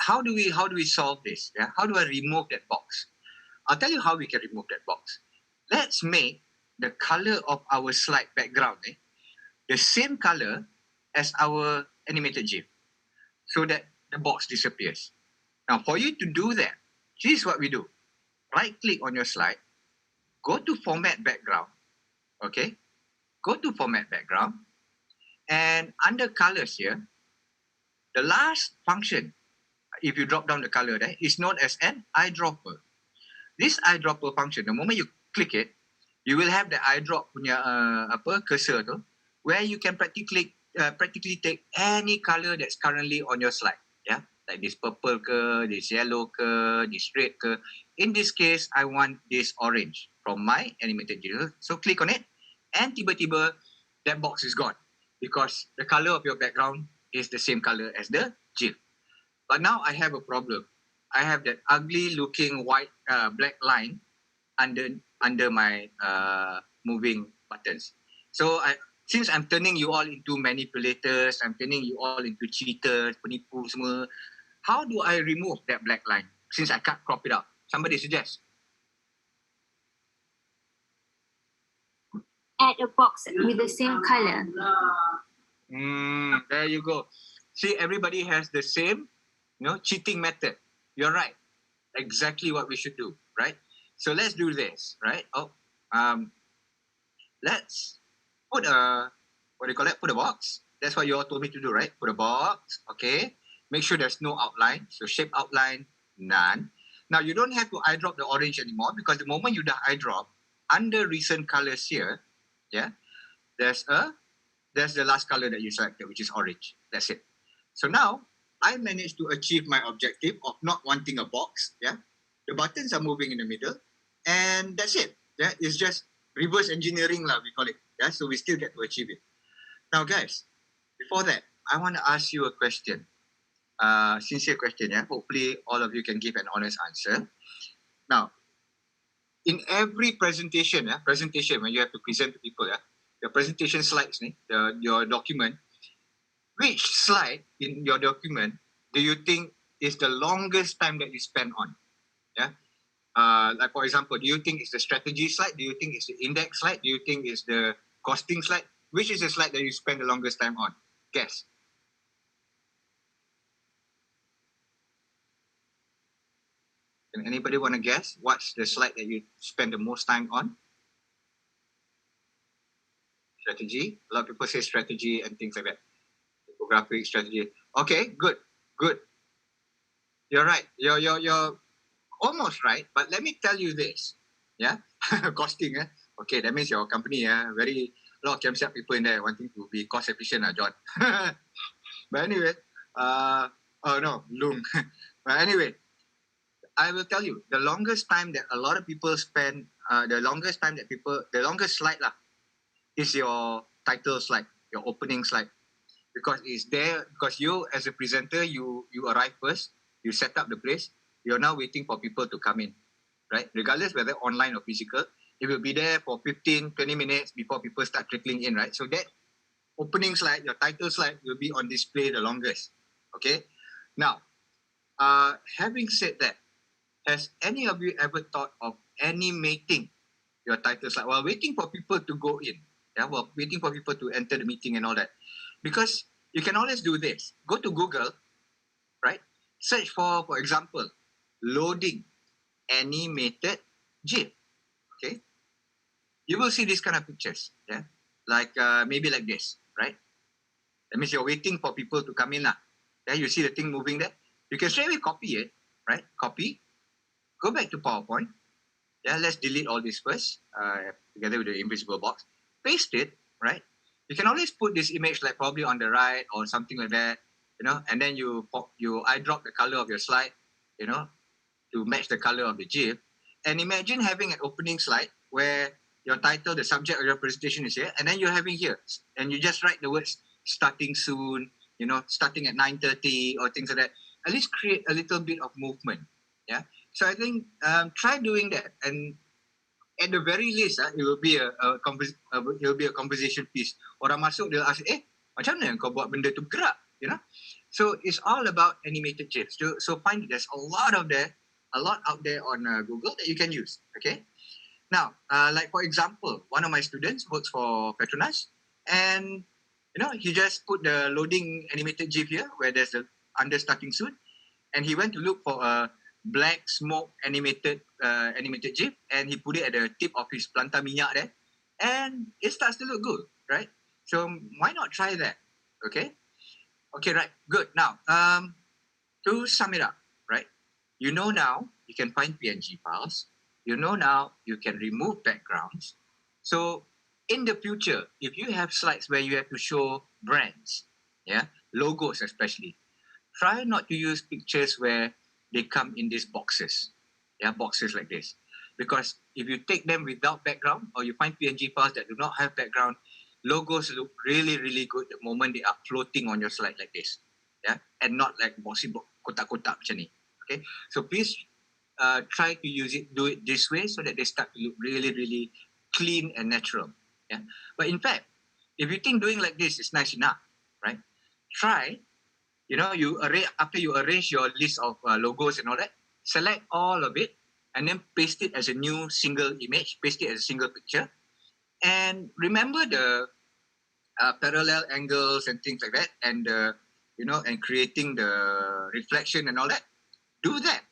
how do we solve this? Yeah, how do I remove that box? I'll tell you how we can remove that box. Let's make the color of our slide background the same color as our animated GIF, so that the box disappears. Now, for you to do that, this is what we do. Right-click on your slide, go to Format Background, okay? Go to Format Background, and under Colors here, the last function, if you drop down the color there, is known as an eyedropper. This eyedropper function, the moment you click it, you will have the eyedrop punya cursor tu, where you can practically take any color that's currently on your slide. Yeah, like this purple ke, this yellow ke, this red ke. In this case, I want this orange from my animated GIF. So click on it, and tiba-tiba that box is gone because the color of your background is the same color as the GIF. But now I have a problem. I have that ugly looking white black line under my moving buttons. So since I'm turning you all into manipulators, I'm turning you all into cheaters, penipu semua, how do I remove that black line since I can't crop it out? Somebody suggest.
Add a box with the same color.
There you go. See, everybody has the same, cheating method. You're right. Exactly what we should do, right? So let's do this, right? Let's put put a box. That's what you all told me to do, right? Put a box, okay? Make sure there's no outline. So shape outline, none. Now you don't have to eyedrop the orange anymore because the moment you eyedrop, under recent colors here, yeah, there's the last color that you selected, which is orange. That's it. So now I managed to achieve my objective of not wanting a box. Yeah, the buttons are moving in the middle, and that's it. Yeah, it's just reverse engineering lah, we call it. Yeah, so we still get to achieve it. Now, guys, before that, I want to ask you a question. Sincere question. Yeah, hopefully all of you can give an honest answer. Now, in every presentation when you have to present to people, the presentation slides, your document, which slide in your document do you think is the longest time that you spend on? Yeah. Like for example, do you think it's the strategy slide? Do you think it's the index slide? Do you think it's the costing slide? Which is the slide that you spend the longest time on? Guess. Can anybody want to guess what's the slide that you spend the most time on? Strategy. A lot of people say strategy and things like that. Graphic strategy. Okay, good. You're right. You're almost right. But let me tell you this. Yeah, costing. Okay, that means your company. Very a lot of camp people in there wanting to be cost efficient, John. But anyway, Loom. But anyway, I will tell you the longest time that a lot of people spend. The longest slide lah, is your title slide, your opening slide. Because it's there, because you as a presenter, you arrive first, you set up the place, you're now waiting for people to come in, right? Regardless whether online or physical, it will be there for 15, 20 minutes before people start trickling in, right? So that opening slide, your title slide will be on display the longest, okay? Now, having said that, has any of you ever thought of animating your title slide while waiting for people to go in? Yeah, while waiting for people to enter the meeting and all that. Because you can always do this. Go to Google, right? Search for example, loading animated GIF. Okay? You will see these kind of pictures. Yeah? Like maybe like this, right? That means you're waiting for people to come in. Yeah, you see the thing moving there. You can straight away copy it, right? Copy. Go back to PowerPoint. Yeah, let's delete all this first, together with the invisible box. Paste it, right? you can always put this image like probably on the right or something like that, and then you eye drop the color of your slide, to match the color of the GIF. And imagine having an opening slide where your title, the subject of your presentation is here, and then you're having here, and you just write the words starting soon, starting at 9:30 or things like that. At least create a little bit of movement. Yeah. So I think try doing that, and at the very least, it will be it will be a conversation piece. Orang masuk they'll ask, macam mana kau buat benda tu bergerak? So it's all about animated GIFs. So find there's a lot out there on Google that you can use. Okay. Now, like for example, one of my students works for Petronas, and he just put the loading animated GIF here where there's the under starting soon, and he went to look for a black smoke animated GIF, and he put it at the tip of his planta minyak there, and it starts to look good, right? So why not try that? Okay, right, good. Now, to sum it up, right? Now you can find PNG files. Now you can remove backgrounds. So in the future, if you have slides where you have to show brands, logos especially, try not to use pictures where they come in these boxes, boxes like this. Because if you take them without background or you find PNG files that do not have background, logos look really, really good the moment they are floating on your slide like this, and not like boxy kotak-kotak macam ni. Okay, so please try to do it this way so that they start to look really, really clean and natural. Yeah, but in fact, if you think doing like this is nice enough, right? Try, after you arrange your list of logos and all that, select all of it and then paste it as a new single image, paste it as a single picture, and remember the parallel angles and things like that, and and creating the reflection and all that. Do that.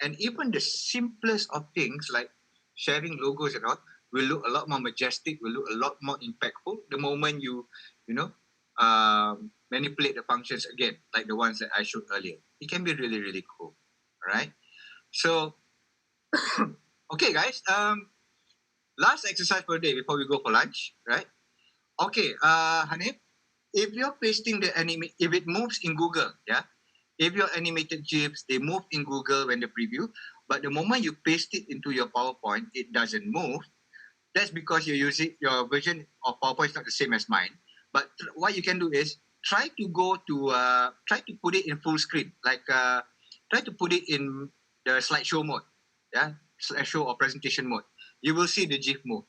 And even the simplest of things like sharing logos and all will look a lot more majestic, will look a lot more impactful the moment you manipulate the functions again, like the ones that I showed earlier. It can be really, really cool. All right. So, okay, guys. Last exercise for the day before we go for lunch, right? Okay, Hanif, if you're pasting if it moves in Google, if your animated GIFs, they move in Google when they preview, but the moment you paste it into your PowerPoint, it doesn't move. That's because your version of PowerPoint is not the same as mine. But what you can do is try to put it in full screen, like try to put it in the slideshow mode, slideshow or presentation mode. You will see the GIF move.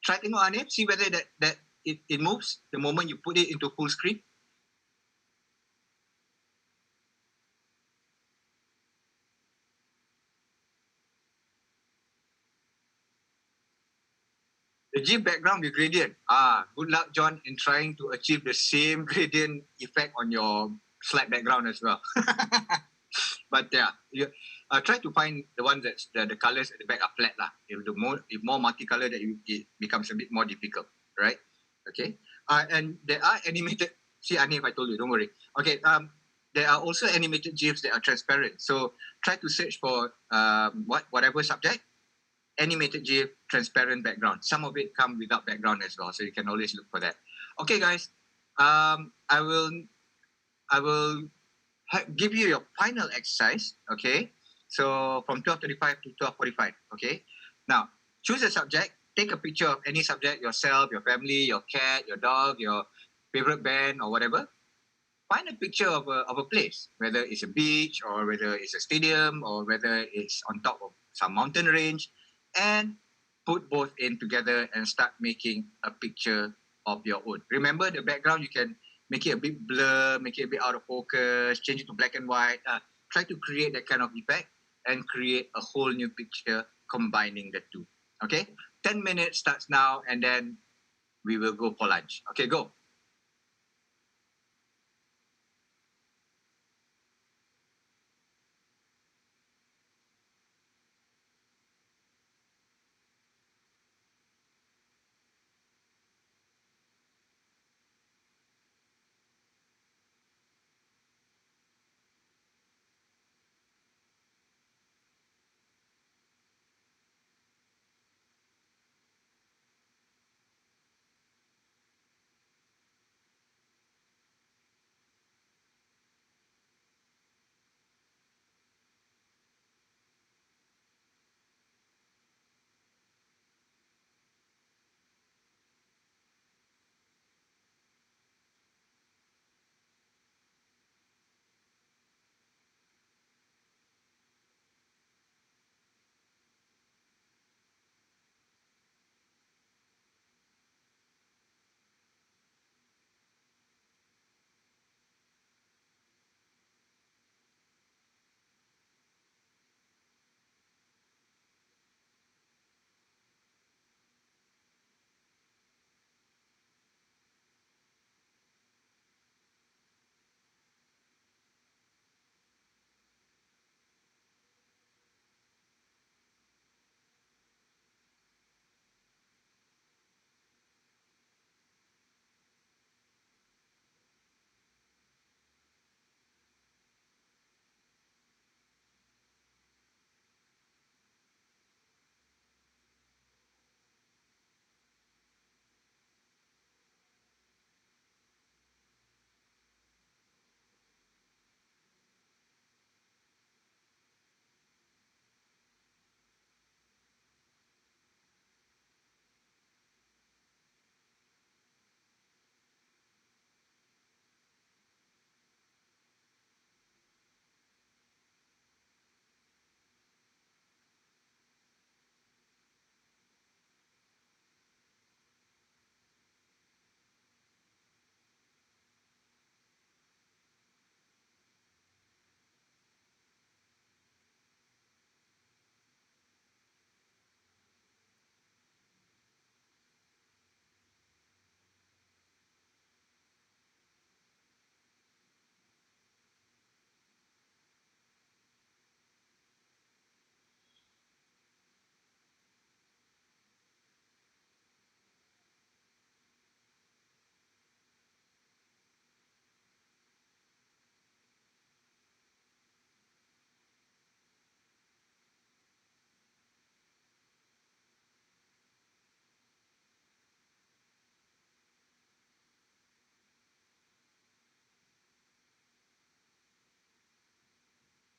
Try tengok Hanif, see whether that it moves the moment you put it into full screen. The GIF background with gradient. Good luck, John, in trying to achieve the same gradient effect on your slide background as well. But try to find the ones that the colors at the back are flat lah. If more multicolor, that it becomes a bit more difficult, right? Okay. And there are animated. See, Anif, I told you, don't worry. Okay. There are also animated GIFs that are transparent. So try to search for whatever subject, animated GIF, transparent background. Some of it come without background as well, so you can always look for that. Okay, guys. I will give you your final exercise. Okay. So from 12:35 to 12:45. Okay. Now choose a subject. Take a picture of any subject: yourself, your family, your cat, your dog, your favorite band, or whatever. Find a picture of a place, whether it's a beach or whether it's a stadium or whether it's on top of some mountain range, and put both in together and start making a picture of your own. Remember, the background, you can make it a bit blur, make it a bit out of focus, change it to black and white. Try to create that kind of effect and create a whole new picture combining the two. Okay? 10 minutes starts now, and then we will go for lunch. Okay, go.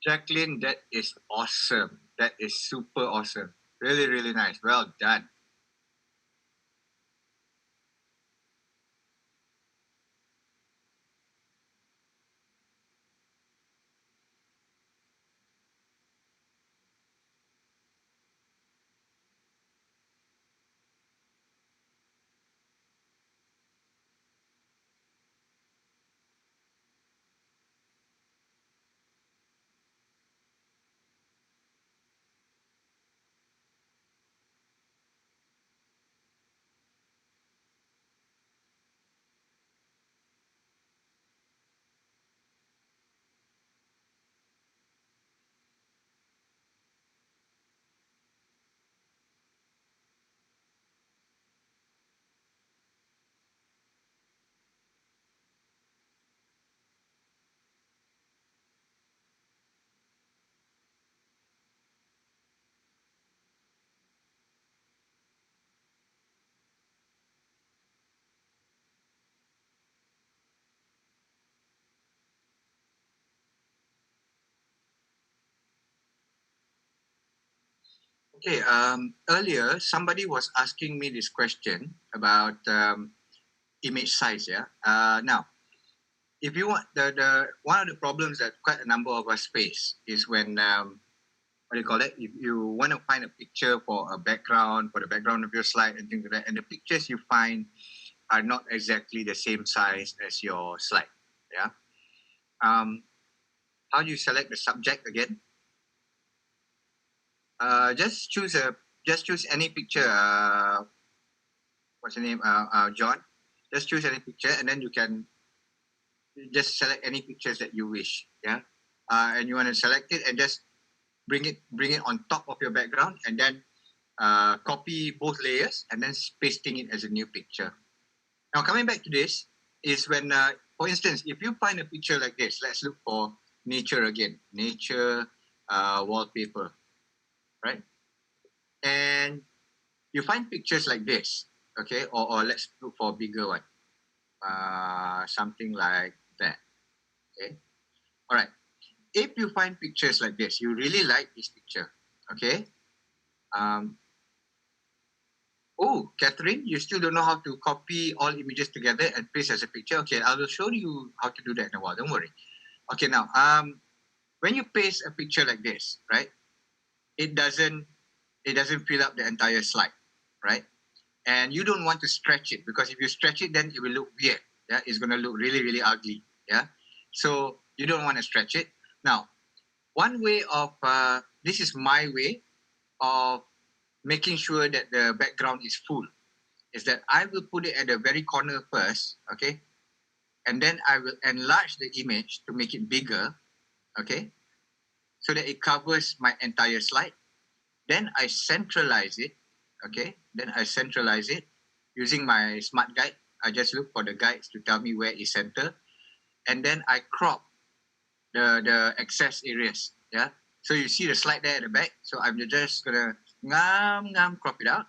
Jacqueline, that is awesome. That is super awesome. Really, really nice. Well done. Okay, earlier somebody was asking me this question about image size, yeah? Now, if you want, the one of the problems that quite a number of us face is when, what do you call it? If you want to find a picture for a background, for the background of your slide and things like that, and the pictures you find are not exactly the same size as your slide, yeah? How do you select the subject again? Just choose any picture. What's your name? John. Just choose any picture, and then you can just select any pictures that you wish. Yeah. And you want to select it and just bring it on top of your background, and then copy both layers and then pasting it as a new picture. Now coming back to this is when, for instance, if you find a picture like this, let's look for nature again. Nature wallpaper, right? And you find pictures like this, okay? Or let's look for a bigger one. Something like that, okay? All right. If you find pictures like this, you really like this picture, okay? Oh, Catherine, you still don't know how to copy all images together and paste as a picture? Okay, I will show you how to do that in a while. Don't worry. Okay, now, when you paste a picture like this, right? It doesn't fill up the entire slide, right? And you don't want to stretch it, because if you stretch it, then it will look weird. Yeah, it's gonna look really, really ugly. Yeah, so you don't want to stretch it. Now, one way of this is my way of making sure that the background is full, is that I will put it at the very corner first, okay, and then I will enlarge the image to make it bigger, okay, so that it covers my entire slide. Then I centralize it, okay. Then I centralize it using my smart guide. I just look for the guides to tell me where is center, and then I crop the excess areas. Yeah. So you see the slide there at the back. So I'm just gonna crop it out,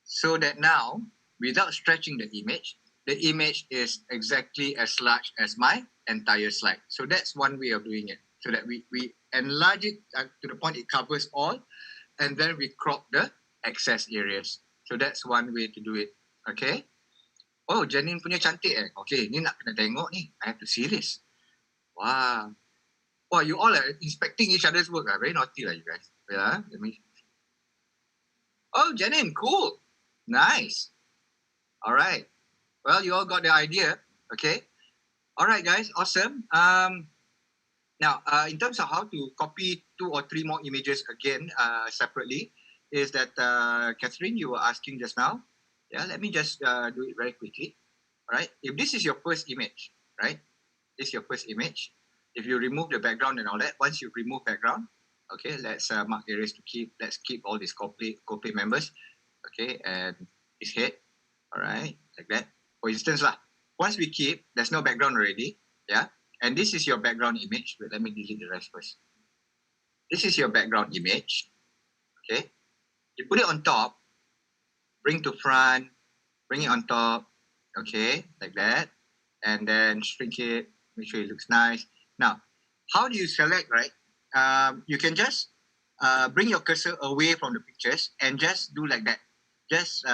so that now, without stretching the image is exactly as large as my entire slide. So that's one way of doing it. So that we enlarge it to the point it covers all, and then we crop the excess areas. So that's one way to do it. Okay. Oh, Janine punya cantik eh. Okay, ni nak kena tengok ni. I have to see this. Wow. Wow, you all are inspecting each other's work. Very naughty lah, you guys. Yeah. Let me. Oh, Janine, cool. Nice. All right. Well, you all got the idea. Okay. All right, guys. Awesome. Now, in terms of how to copy 2 or 3 more images again separately, is that Catherine, you were asking just now. Yeah, let me just do it very quickly. All right. If this is your first image, right? This is your first image. If you remove the background and all that, once you remove background, okay, let's mark areas to keep. Let's keep all these copy members. Okay, and his head. All right, like that. For instance, once we keep, there's no background already. Yeah. And this is your background image. Wait, let me delete the rest first. This is your background image. Okay. You put it on top, bring to front, bring it on top. Okay, like that. And then shrink it, make sure it looks nice. Now, how do you select, right? you can just bring your cursor away from the pictures and just do like that. Just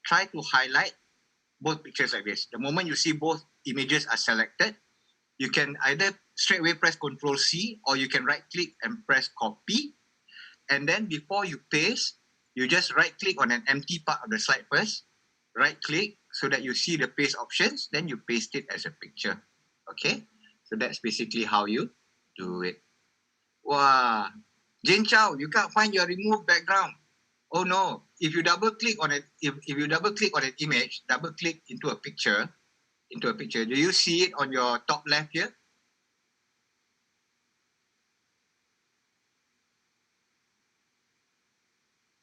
try to highlight both pictures like this. The moment you see both images are selected, you can either straight away press Ctrl C, or you can right click and press copy. And then before you paste, you just right click on an empty part of the slide first, right click so that you see the paste options, then you paste it as a picture. Okay, so that's basically how you do it. Wow, Jane Chow, you can't find your remove background. Oh no, if you double click on it, if you double click on an image, double click into a picture, do you see it on your top left here?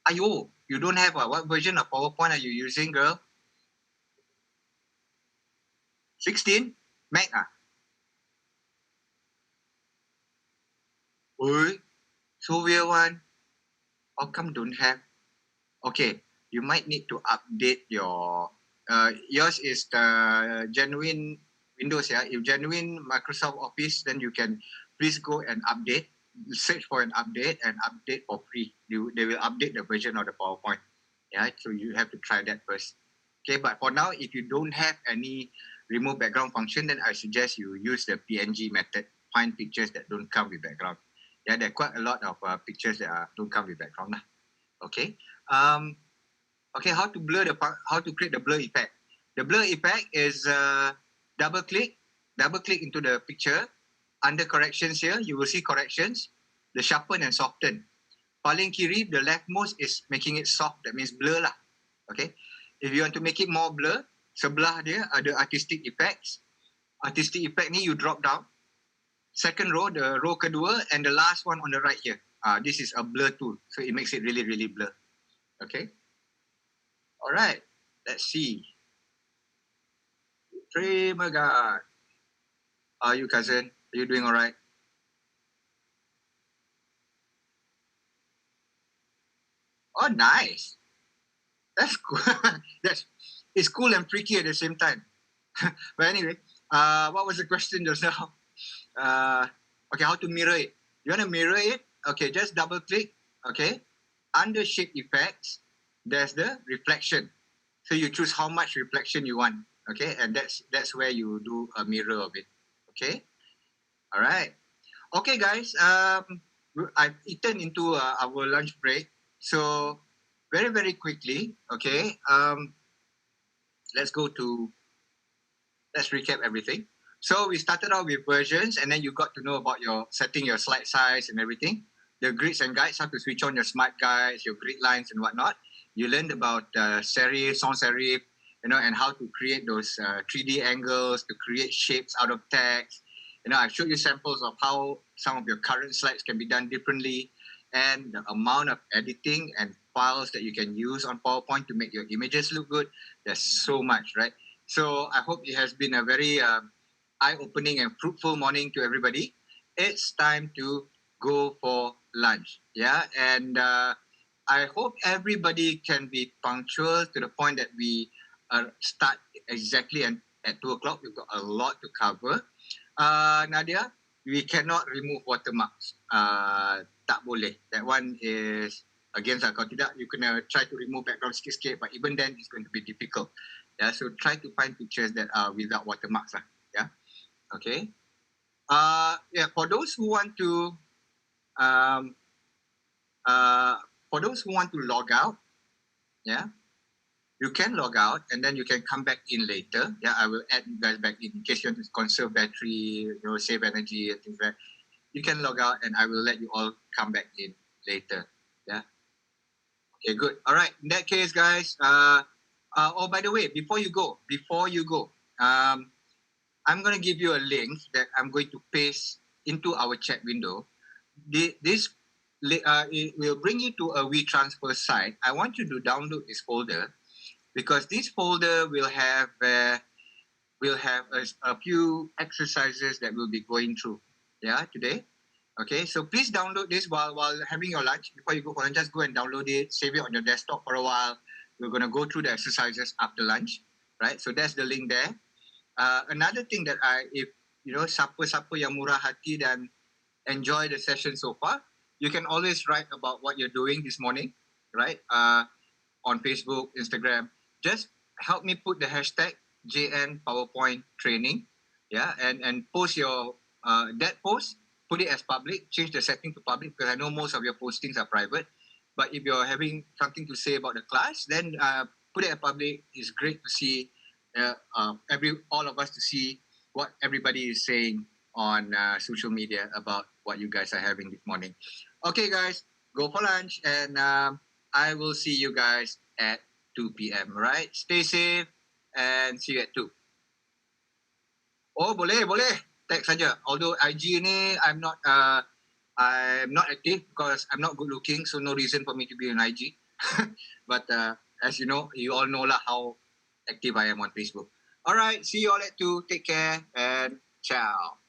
Ayo, you don't have what version of PowerPoint are you using, girl? 16? Mac ah? Oi, so weird one. How come don't have? Okay, you might need to update your, yours is the genuine Windows, yeah? If genuine Microsoft Office, then you can please go and update, search for an update and update for free. They will update the version of the PowerPoint. Yeah, so you have to try that first. Okay, but for now, if you don't have any remove background function, then I suggest you use the PNG method. Find pictures that don't come with background. Yeah, there are quite a lot of pictures that don't come with background. Okay. Okay, how to create the blur effect. The blur effect is double click into the picture. Under corrections here, you will see corrections, the sharpen and soften. Paling kiri, the leftmost is making it soft, that means blur lah. Okay. If you want to make it more blur, sebelah dia ada artistic effects. Artistic effect ni you drop down. Second row, the row kedua, and the last one on the right here. This is a blur tool, so it makes it really, really blur. Okay. All right. Let's see. Terima kasih. How are you, cousin? Are you doing all right? Oh, nice. That's cool. It's cool and freaky at the same time. But anyway, what was the question just now? Okay, how to mirror it? You want to mirror it? Okay, just double click. Okay, under shape effects, there's the reflection. So you choose how much reflection you want. Okay, and that's where you do a mirror of it. Okay, all right. Okay, guys. I've eaten into our lunch break, so very very quickly. Okay. Let's recap everything. So we started out with versions, and then you got to know about your setting your slide size and everything. The grids and guides, how to switch on your smart guides, your grid lines and whatnot. You learned about serif, sans serif, and how to create those 3D angles, to create shapes out of text. I've showed you samples of how some of your current slides can be done differently, and the amount of editing and files that you can use on PowerPoint to make your images look good. There's so much, right? So I hope it has been a very eye-opening and fruitful morning to everybody. It's time to go for lunch, yeah? And I hope everybody can be punctual to the point that we start exactly at 2 o'clock. We've got a lot to cover. Nadia, we cannot remove watermarks. Tak boleh. That one is against. Kalau tidak, you can try to remove background sikit-sikit, but even then, it's going to be difficult. Yeah, so try to find pictures that are without watermarks. Yeah, okay. Yeah, for those who want to, log out, yeah, you can log out and then you can come back in later. Yeah, I will add you guys back in case you want to conserve battery, save energy and things like that. You can log out and I will let you all come back in later. Yeah. Okay, good. All right. In that case, guys. Oh, by the way, before you go, I'm going to give you a link that I'm going to paste into our chat window. This it will bring you to a WeTransfer site. I want you to download this folder because this folder will have a few exercises that we'll be going through. Yeah, today. Okay, so please download this while having your lunch. Before you go for lunch, just go and download it, save it on your desktop for a while. We're going to go through the exercises after lunch, right? So that's the link there. Another thing that if siapa-siapa yang murah hati dan enjoy the session so far. You can always write about what you're doing this morning, right? On Facebook, Instagram. Just help me put the hashtag JN PowerPoint training, yeah, and post your that post. Put it as public. Change the setting to public because I know most of your postings are private. But if you're having something to say about the class, then put it as public. It's great to see all of us to see what everybody is saying on social media about what you guys are having this morning. Okay, guys, go for lunch, and I will see you guys at 2 p.m. Right? Stay safe, and see you at 2. Oh, boleh. Text saja. Although IG ni I'm not active because I'm not good looking, so no reason for me to be on IG. But as you know, you all know lah how active I am on Facebook. All right, see you all at 2. Take care and ciao.